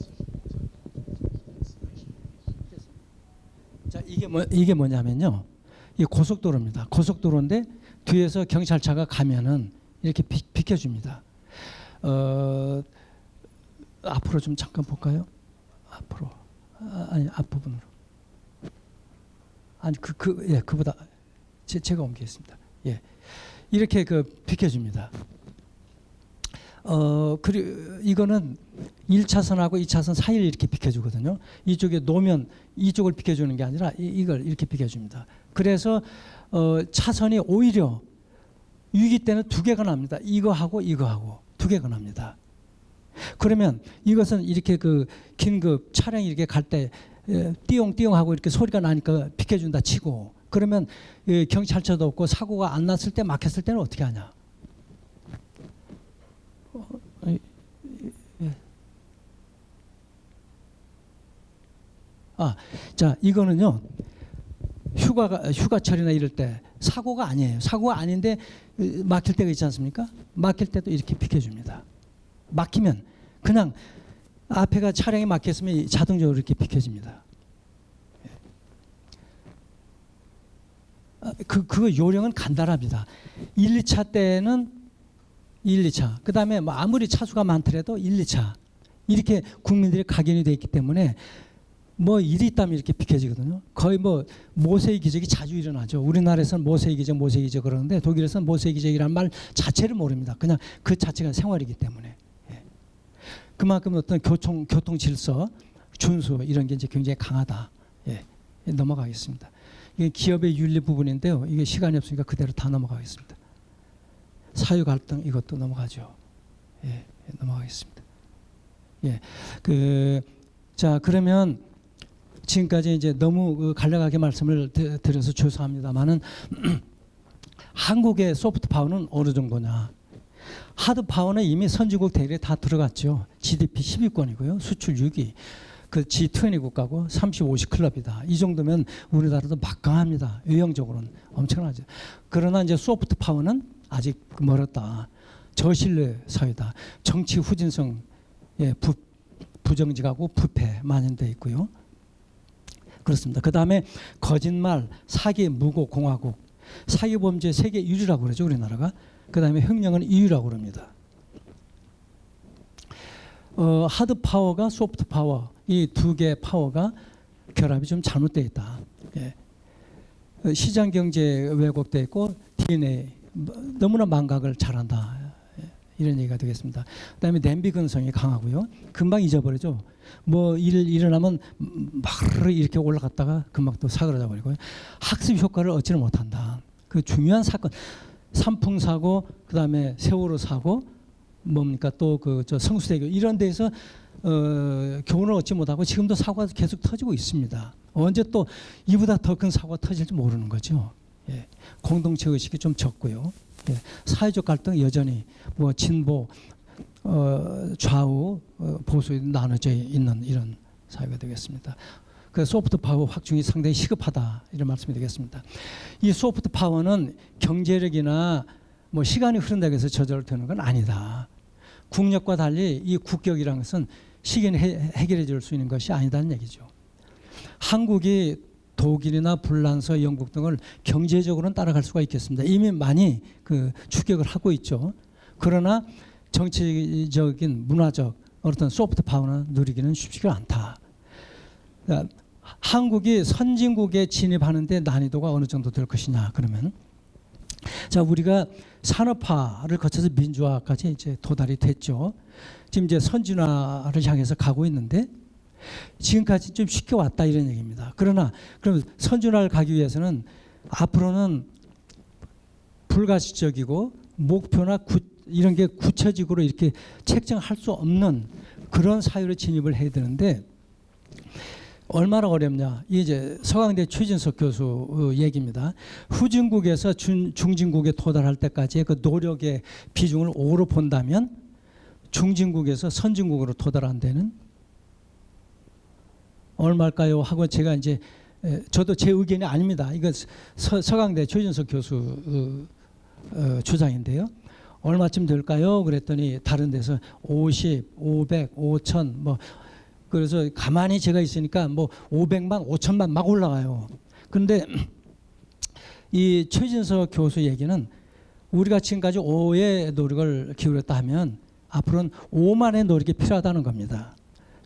자, 이게 뭐냐면요. 이 고속도로입니다. 고속도로인데 뒤에서 경찰차가 가면은 이렇게 비켜줍니다. 앞으로 좀 잠깐 볼까요? 앞으로. 아니 앞부분으로. 아니 그보다 제가 옮기겠습니다. 예. 이렇게 비켜줍니다. 그리고 이거는 1차선하고 2차선 사이를 이렇게 비켜주거든요. 이쪽에 놓으면 이쪽을 비켜주는 게 아니라 이걸 이렇게 비켜줍니다. 그래서 차선이 오히려 위기 때는 두 개가 납니다. 이거하고 이거하고 두 개가 납니다. 그러면 이것은 이렇게 긴 차량이 이렇게 갈 때 띠용띠용 하고 이렇게 소리가 나니까 비켜준다 치고, 그러면 경찰차도 없고 사고가 안 났을 때 막혔을 때는 어떻게 하냐? 자, 이거는요. 휴가철이나 이럴 때 사고가 아니에요. 사고가 아닌데 막힐 때가 있지 않습니까? 막힐 때도 이렇게 비켜줍니다. 막히면 그냥 앞에가 차량이 막혔으면 자동적으로 이렇게 비켜집니다. 그 요령은 간단합니다. 1, 2차 때는 1, 2차. 그 다음에 뭐 아무리 차수가 많더라도 1, 2차. 이렇게 국민들이 각인이 되어 있기 때문에 뭐 일이 있다면 이렇게 비켜지거든요. 거의 뭐 모세의 기적이 자주 일어나죠. 우리나라에서는 모세의 기적 그러는데 독일에서는 모세의 기적이라는 말 자체를 모릅니다. 그냥 그 자체가 생활이기 때문에. 예. 그만큼 어떤 교통 질서, 준수 이런 게 이제 굉장히 강하다. 예. 넘어가겠습니다. 이게 기업의 윤리 부분인데요. 이게 시간이 없으니까 그대로 다 넘어가겠습니다. 사유 갈등 이것도 넘어가죠. 예. 넘어가겠습니다. 예. 자, 그러면 지금까지 이제 너무 간략하게 말씀을 드려서 죄송합니다만은 한국의 소프트 파워는 어느 정도냐? 하드 파워는 이미 선진국 대열에 다 들어갔죠. GDP 10위권이고요, 수출 6위. 그 G20 국가고 30, 50 클럽이다. 이 정도면 우리나라도 막강합니다. 유형적으로는 엄청나죠. 그러나 이제 소프트 파워는 아직 멀었다. 저신뢰 사회다. 정치 후진성, 예, 부정직하고 부패 만연돼 있고요. 그렇습니다. 그 다음에 거짓말, 사기, 무고, 공화국, 사기범죄 세계 1위라고 그러죠, 우리나라가. 그 다음에 혁명은 2위라고 그럽니다. 하드 파워가 소프트 파워, 이 두 개의 파워가 결합이 좀 잘못되어 있다. 예. 시장 경제 왜곡되어 있고 DNA 너무나 망각을 잘한다. 이런 얘기가 되겠습니다. 그다음에 냄비 근성이 강하고요. 금방 잊어버리죠. 뭐 일 일어나면 막 이렇게 올라갔다가 금방 또 사그라져 버리고요. 학습 효과를 얻지는 못한다. 그 중요한 사건, 삼풍 사고, 그다음에 세월호 사고, 뭡니까 또 저 성수대교 이런 데서 교훈을 얻지 못하고 지금도 사고가 계속 터지고 있습니다. 언제 또 이보다 더 큰 사고가 터질지 모르는 거죠. 예. 공동체 의식이 좀 적고요. 예. 사회적 갈등 여전히 뭐 진보, 좌우, 보수 나눠져 있는 이런 사회가 되겠습니다. 그 소프트 파워 확충이 상당히 시급하다 이런 말씀이 되겠습니다. 이 소프트 파워는 경제력이나 뭐 시간이 흐른다고 해서 저절되는 건 아니다. 국력과 달리 이 국격이라는 것은 시기는 해결해 줄 수 있는 것이 아니다는 얘기죠. 한국이 독일이나 불란서, 영국 등을 경제적으로는 따라갈 수가 있겠습니다. 이미 많이 추격을 하고 있죠. 그러나 정치적인 문화적 어떤 소프트 파워는 누리기는 쉽지가 않다. 그러니까 한국이 선진국에 진입하는데 난이도가 어느 정도 될 것이냐 그러면 자 우리가 산업화를 거쳐서 민주화까지 이제 도달이 됐죠. 지금 이제 선진화를 향해서 가고 있는데 지금까지 좀 쉽게 왔다 이런 얘기입니다. 그러나 그럼 선진화를 가기 위해서는 앞으로는 불가시적이고 목표나 이런 게 구체적으로 이렇게 책정할 수 없는 그런 사회로 진입을 해야 되는데 얼마나 어렵냐. 이제 서강대 최진석 교수 얘기입니다. 후진국에서 중진국에 도달할 때까지의 그 노력의 비중을 5로 본다면 중진국에서 선진국으로 도달한 데는 얼마일까요? 하고 제가 이제 저도 제 의견이 아닙니다. 이거 서강대 최진석 교수 주장인데요. 얼마쯤 될까요? 그랬더니 다른 데서 50, 500, 5천 뭐 그래서 가만히 제가 있으니까 뭐 500만, 5천만 막 올라가요. 그런데 이 최진석 교수 얘기는 우리가 지금까지 5의 노력을 기울였다 하면 앞으로는 오만의 노력이 필요하다는 겁니다.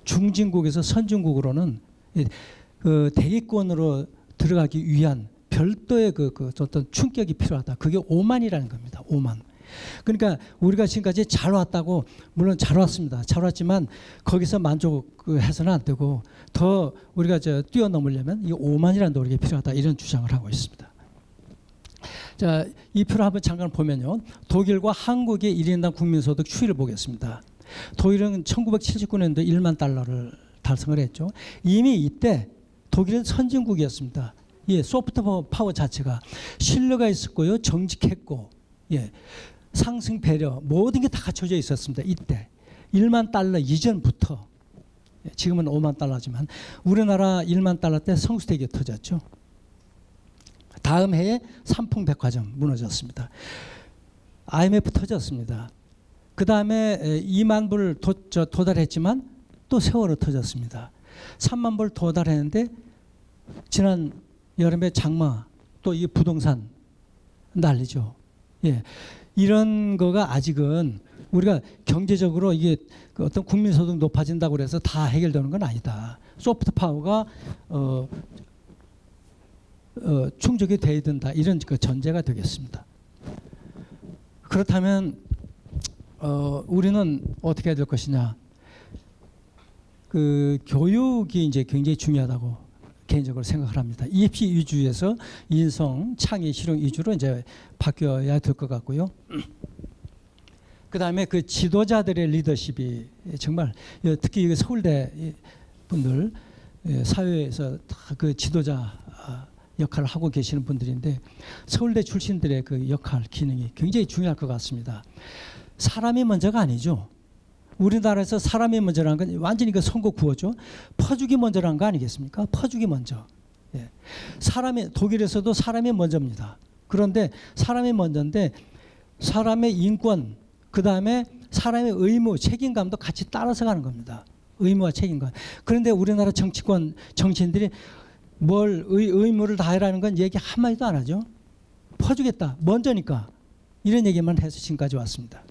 중진국에서 선진국으로는 그 대기권으로 들어가기 위한 별도의 그 어떤 충격이 필요하다. 그게 오만이라는 겁니다. 오만. 그러니까 우리가 지금까지 잘 왔다고, 물론 잘 왔습니다. 잘 왔지만 거기서 만족해서는 안 되고 더 우리가 뛰어넘으려면 이 오만이라는 노력이 필요하다. 이런 주장을 하고 있습니다. 자, 이 표를 한번 잠깐 보면요. 독일과 한국의 1인당 국민소득 추이를 보겠습니다. 독일은 1979년도 1만 달러를 달성을 했죠. 이미 이때 독일은 선진국이었습니다. 예, 소프트 파워 자체가 신뢰가 있었고요. 정직했고, 예, 상승 배려 모든 게 다 갖춰져 있었습니다. 이때 1만 달러 이전부터, 지금은 5만 달러지만 우리나라 1만 달러 때 성수대교 터졌죠. 다음 해에 삼풍백화점 무너졌습니다. IMF 터졌습니다. 그 다음에 2만 불 도달했지만 또 세월호 터졌습니다. 3만 불 도달했는데 지난 여름에 장마, 또 이 부동산 난리죠. 예, 이런 거가 아직은 우리가 경제적으로 이게 어떤 국민소득 높아진다고 그래서 다 해결되는 건 아니다. 소프트 파워가 충족이 돼야 된다. 이런 그 전제가 되겠습니다. 그렇다면 우리는 어떻게 해야 될 것이냐? 그 교육이 이제 굉장히 중요하다고 개인적으로 생각을 합니다. 입시 위주에서 인성, 창의, 실용 위주로 이제 바뀌어야 될 것 같고요. 그 다음에 그 지도자들의 리더십이 정말, 특히 서울대 분들 사회에서 다 그 지도자 역할을 하고 계시는 분들인데, 서울대 출신들의 그 역할, 기능이 굉장히 중요할 것 같습니다. 사람이 먼저가 아니죠. 우리나라에서 사람이 먼저라는 건 완전히 그 선거 구호죠. 퍼주기 먼저라는 거 아니겠습니까? 퍼주기 먼저. 예. 독일에서도 사람이 먼저입니다. 그런데 사람이 먼저인데 사람의 인권, 그 다음에 사람의 의무, 책임감도 같이 따라서 가는 겁니다. 의무와 책임감. 그런데 우리나라 정치인들이 뭘 의무를 다해라는 건 얘기 한마디도 안 하죠. 퍼주겠다, 먼저니까. 이런 얘기만 해서 지금까지 왔습니다.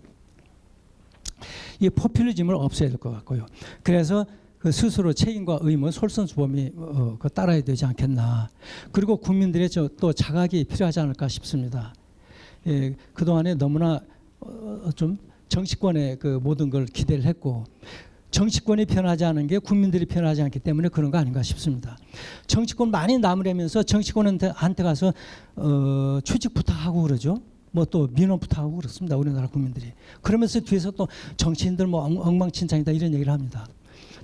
이 포퓰리즘을 없애야 될 것 같고요. 그래서 그 스스로 책임과 의무, 솔선수범이 따라야 되지 않겠나. 그리고 국민들의 또 자각이 필요하지 않을까 싶습니다. 예, 그동안에 너무나 좀 정치권에 그 모든 걸 기대를 했고, 정치권이 변하지 않은 게 국민들이 변하지 않기 때문에 그런 거 아닌가 싶습니다. 정치권 많이 나무라면서 정치권한테 가서 취직 부탁하고 그러죠. 뭐 또 민원 부탁하고 그렇습니다. 우리나라 국민들이. 그러면서 뒤에서 또 정치인들 뭐 엉망진창이다 이런 얘기를 합니다.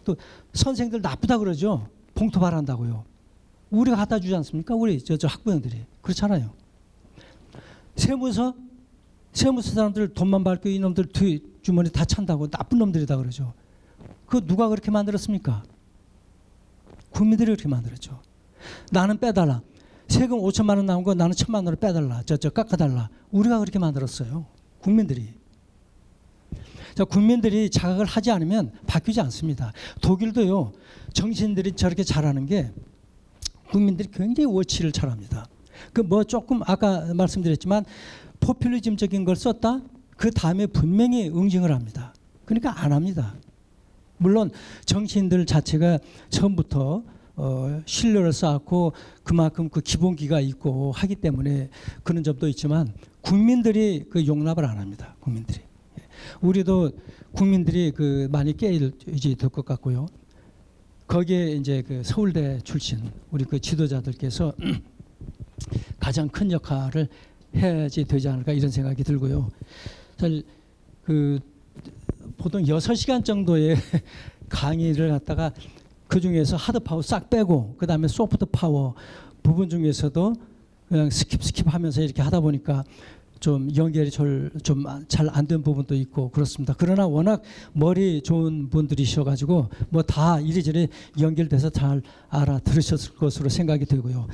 또 선생들 나쁘다 그러죠. 봉투 바란다고요. 우리가 갖다 주지 않습니까? 우리 저 학부형들이. 그렇잖아요. 세무서 사람들 돈만 밝고 이놈들 뒤 주머니 다 찬다고 나쁜 놈들이다 그러죠. 그 누가 그렇게 만들었습니까? 국민들이 그렇게 만들었죠. 나는 빼달라. 세금 5천만 원 나온 거 나는 1,000만 원을 빼달라. 저 깎아달라. 우리가 그렇게 만들었어요. 국민들이. 자, 국민들이 자각을 하지 않으면 바뀌지 않습니다. 독일도요. 정치인들이 저렇게 잘하는 게 국민들이 굉장히 워치를 잘합니다. 그 뭐 조금 아까 말씀드렸지만 포퓰리즘적인 걸 썼다? 그 다음에 분명히 응징을 합니다. 그러니까 안 합니다. 물론 정치인들 자체가 처음부터 신뢰를 쌓고 그만큼 그 기본기가 있고 하기 때문에 그런 점도 있지만 국민들이 그 용납을 안 합니다. 국민들이. 우리도 국민들이 그 많이 깨어야지 될 것 같고요. 거기에 이제 그 서울대 출신 우리 그 지도자들께서 가장 큰 역할을 해야지 되지 않을까 이런 생각이 들고요. 그 보통 6시간 정도의 강의를 갖다가 그 중에서 하드 파워 싹 빼고 그 다음에 소프트 파워 부분 중에서도 그냥 스킵하면서 이렇게 하다 보니까 좀 연결이 좀 잘 안 된 부분도 있고 그렇습니다. 그러나 워낙 머리 좋은 분들이셔가지고 뭐 다 이리저리 연결돼서 잘 알아들으셨을 것으로 생각이 되고요.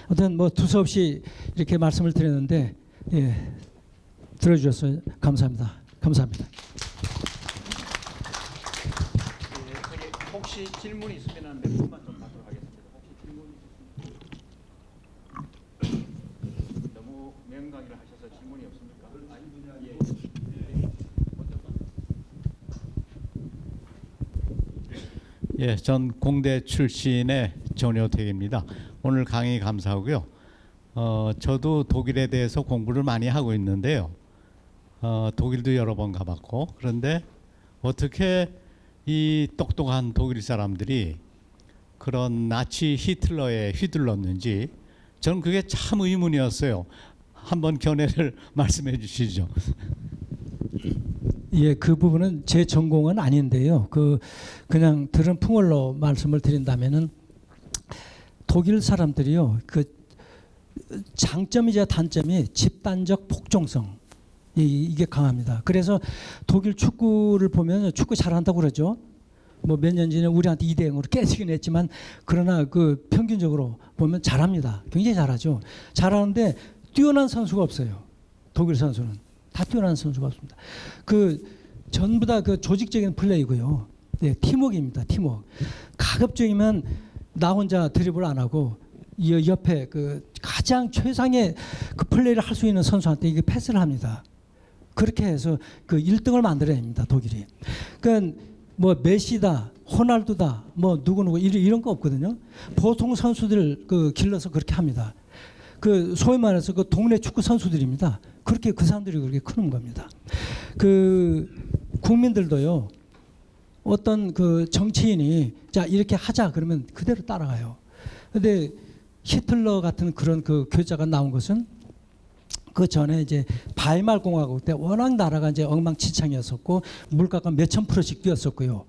아무튼 뭐 두서없이 이렇게 말씀을 드렸는데 예, 들어주셔서 감사합니다. 감사합니다. 혹시 질문 있으면 몇 분만 좀 받도록 하겠습니다. 혹시 질문 있으십니까? 너무 명강의를 하셔서 질문이 없습니까? 아니, 예. 예, 전 공대 출신의 전효택입니다. 오늘 강의 감사하고요. 저도 독일에 대해서 공부를 많이 하고 있는데요. 독일도 여러 번 가봤고, 그런데 어떻게 이 똑똑한 독일 사람들이 그런 나치 히틀러에 휘둘렀는지 저는 그게 참 의문이었어요. 한번 견해를 말씀해 주시죠. 예, 그 부분은 제 전공은 아닌데요. 그냥 들은 풍월로 말씀을 드린다면은 독일 사람들이요, 그 장점이자 단점이 집단적 복종성, 이게 강합니다. 그래서 독일 축구를 보면 축구 잘한다고 그러죠. 뭐 몇 년 전에 우리한테 2대0으로 깨지긴 했지만, 그러나 그 평균적으로 보면 잘합니다. 굉장히 잘하죠. 잘하는데 뛰어난 선수가 없어요. 독일 선수는 다 뛰어난 선수가 없습니다. 전부 다 그 조직적인 플레이고요. 네, 팀워크입니다. 팀워크. 가급적이면 나 혼자 드리블 안 하고 이 옆에 그 가장 최상의 그 플레이를 할 수 있는 선수한테 이게 패스를 합니다. 그렇게 해서 그 1등을 만들어냅니다. 독일이. 그러니까 뭐 메시다, 호날두다, 뭐 누구 이런 거 없거든요. 보통 선수들 그 길러서 그렇게 합니다. 그 소위 말해서 그 동네 축구 선수들입니다. 그렇게 그 사람들이 그렇게 크는 겁니다. 그 국민들도요, 어떤 그 정치인이 자 이렇게 하자 그러면 그대로 따라가요. 근데 히틀러 같은 그런 그 교자가 나온 것은 그 전에 이제 바이말 공화국 때 워낙 나라가 이제 엉망진창이었었고 물가가 몇천 %씩 뛰었었고요.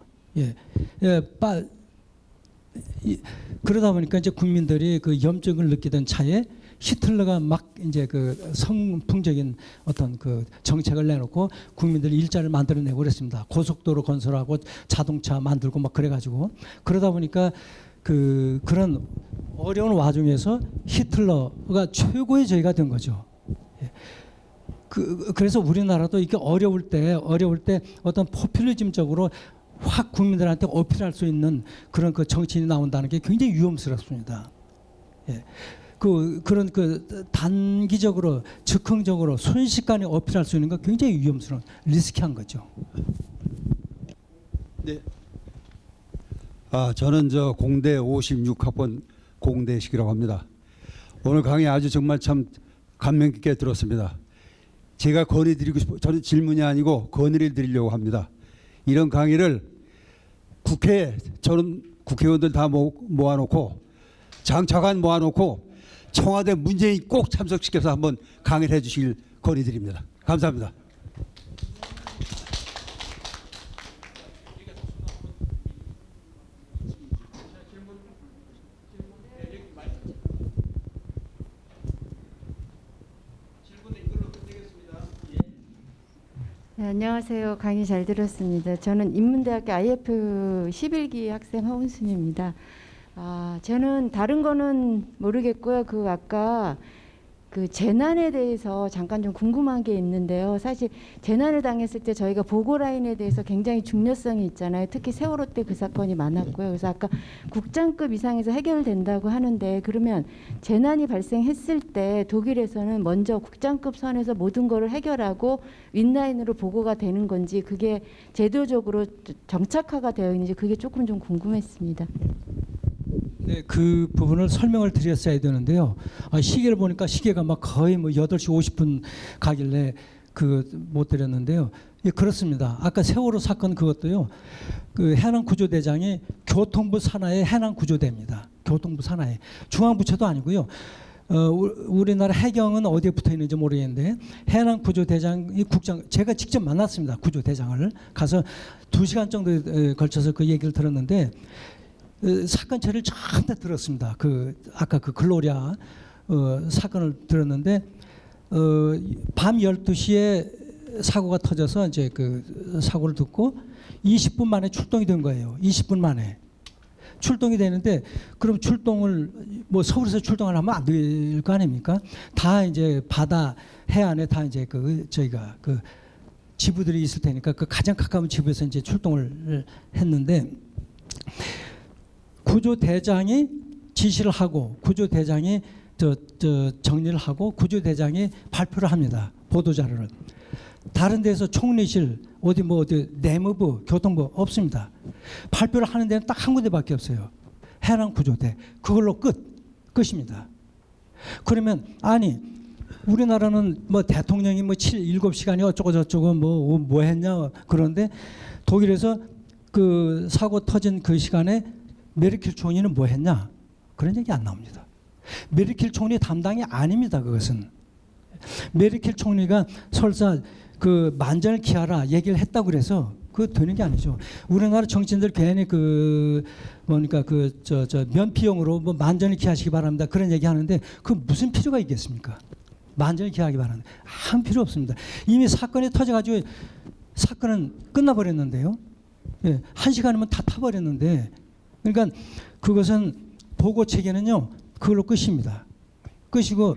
그러다 보니까 이제 국민들이 그 염증을 느끼던 차에 히틀러가 막 이제 그 성풍적인 어떤 그 정책을 내놓고 국민들이 일자리를 만들어내고 그랬습니다. 고속도로 건설하고 자동차 만들고 막 그래가지고 그러다 보니까 그런 어려운 와중에서 히틀러가 최고의 죄가 된 거죠. 그래서 우리나라도 이렇게 어려울 때 어떤 포퓰리즘적으로 확 국민들한테 어필할 수 있는 그런 그 정치인이 나온다는 게 굉장히 위험스럽습니다. 예. 그런 단기적으로 즉흥적으로 순식간에 어필할 수 있는 거 굉장히 위험스러운 리스키한 거죠. 네. 저는 공대 56학번 공대식이라고 합니다. 오늘 강의 아주 정말 참 감명 깊게 들었습니다. 제가 건의드리고 싶어, 저는 질문이 아니고 건의를 드리려고 합니다. 이런 강의를 저는 국회의원들 다 모아놓고 장차관 모아놓고 청와대 문재인 꼭 참석시켜서 한번 강의를 해주시길 건의드립니다. 감사합니다. 네, 안녕하세요. 강의 잘 들었습니다. 저는 인문대학교 IF 11기 학생 허은순입니다. 저는 다른 거는 모르겠고요. 아까 그 재난에 대해서 잠깐 좀 궁금한 게 있는데요. 사실 재난을 당했을 때 저희가 보고라인에 대해서 굉장히 중요성이 있잖아요. 특히 세월호 때 그 사건이 많았고요. 그래서 아까 국장급 이상에서 해결된다고 하는데, 그러면 재난이 발생했을 때 독일에서는 먼저 국장급 선에서 모든 거를 해결하고 윗라인으로 보고가 되는 건지, 그게 제도적으로 정착화가 되어 있는지 그게 조금 좀 궁금했습니다. 네, 그 부분을 설명을 드렸어야 되는데요. 시계를 보니까 시계가 막 거의 뭐 8시 50분 가길래 못 드렸는데요. 예, 그렇습니다. 아까 세월호 사건 그것도요. 그 해난구조대장이 교통부 산하의 해난구조대입니다. 교통부 산하에. 중앙부처도 아니고요. 우리나라 해경은 어디에 붙어 있는지 모르겠는데 해난구조대장이 제가 직접 만났습니다. 구조대장을 가서 2시간 정도에 걸쳐서 그 얘기를 들었는데 사건 처리를 전부 다 들었습니다. 아까 글로리아 사건을 들었는데 밤 12시에 사고가 터져서 이제 사고를 듣고 20분 만에 출동이 된 거예요. 20분 만에 출동이 되는데, 그럼 출동을 뭐 서울에서 출동을 하면 안 될 거 아닙니까? 다 이제 바다 해안에 다 이제 저희가 지부들이 있을 테니까 가장 가까운 지부에서 이제 출동을 했는데, 구조대장이 지시를 하고 구조대장이 정리를 하고 구조대장이 발표를 합니다. 보도자료를. 다른 데서 총리실 어디 내무부 교통부 없습니다. 발표를 하는 데는 딱 한 군데밖에 없어요. 해남 구조대. 그걸로 끝입니다. 그러면 아니 우리나라는 뭐 대통령이 뭐 7시간이 어쩌고 저쩌고 뭐 했냐 그런데 독일에서 그 사고 터진 그 시간에 메르켈 총리는 뭐 했냐 그런 얘기 안 나옵니다. 메르켈 총리 담당이 아닙니다. 그것은 메르켈 총리가 설사 그 만전을 기하라 얘기를 했다고 그래서 그거 되는 게 아니죠. 우리나라 정치인들 괜히 그 뭐니까 그 저 면피용으로 뭐 만전을 기하시기 바랍니다 그런 얘기 하는데 그 무슨 필요가 있겠습니까? 만전을 기하기 바랍니다. 아무 필요 없습니다. 이미 사건이 터져가지고 사건은 끝나버렸는데요. 예, 1시간이면 다 타버렸는데 그러니까 그것은 보고 체계는요 그걸로 끝입니다. 끝이고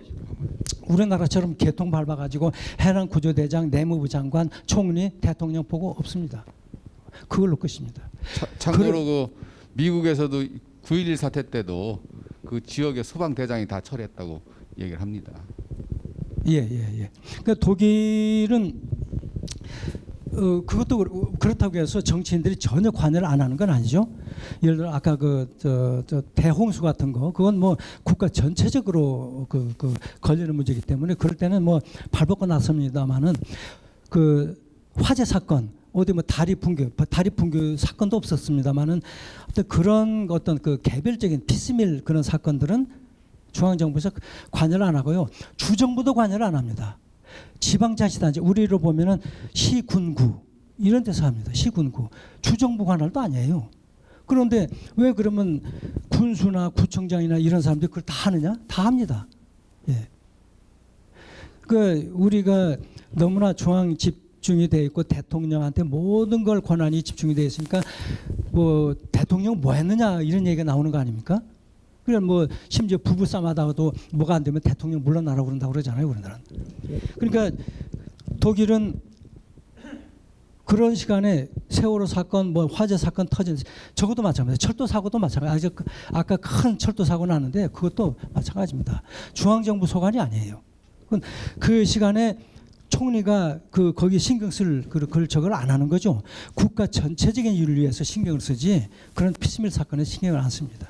우리나라처럼 개통 밟아가지고 해남 구조대장, 내무부 장관, 총리, 대통령 보고 없습니다. 그걸로 끝입니다. 참고로 그 미국에서도 9.11 사태 때도 그 지역의 소방대장이 다 철회했다고 얘기를 합니다. 예. 그러니까 독일은 그것도 그렇다고 해서 정치인들이 전혀 관여를 안 하는 건 아니죠. 예를 들어 아까 저 대홍수 같은 거 그건 뭐 국가 전체적으로 그 걸리는 문제이기 때문에 그럴 때는 뭐 발벗고 나섭니다만은 그 화재 사건 어디 뭐 다리 붕괴 사건도 없었습니다만은 어떤 그런 어떤 그 개별적인 피스밀 그런 사건들은 중앙정부에서 관여를 안 하고요. 주정부도 관여를 안 합니다. 지방자치단체 우리로 보면은 시군구 이런 데서 합니다. 시군구 주정부 관할도 아니에요. 그런데 왜 그러면 군수나 구청장이나 이런 사람들이 그걸 다 하느냐? 다 합니다. 예. 그 우리가 너무나 중앙 집중이 돼 있고 대통령한테 모든 걸 권한이 집중이 돼 있으니까 뭐 대통령 뭐 했느냐 이런 얘기가 나오는 거 아닙니까? 그래 뭐 심지어 부부 싸움하다가도 뭐가 안 되면 대통령 물러나라고 그런다고 그러잖아요. 우리나라는. 그러니까 독일은 그런 시간에 세월호 사건, 뭐 화재 사건 터진 저것도 마찬가지입니다. 철도 사고도 마찬가지. 아까 큰 철도 사고 나는데 그것도 마찬가지입니다. 중앙정부 소관이 아니에요. 그 시간에 총리가 거기 신경 쓸 그걸 저걸 안 하는 거죠. 국가 전체적인 윤리에 위해서 신경을 쓰지 그런 피스밀 사건에 신경을 안 씁니다.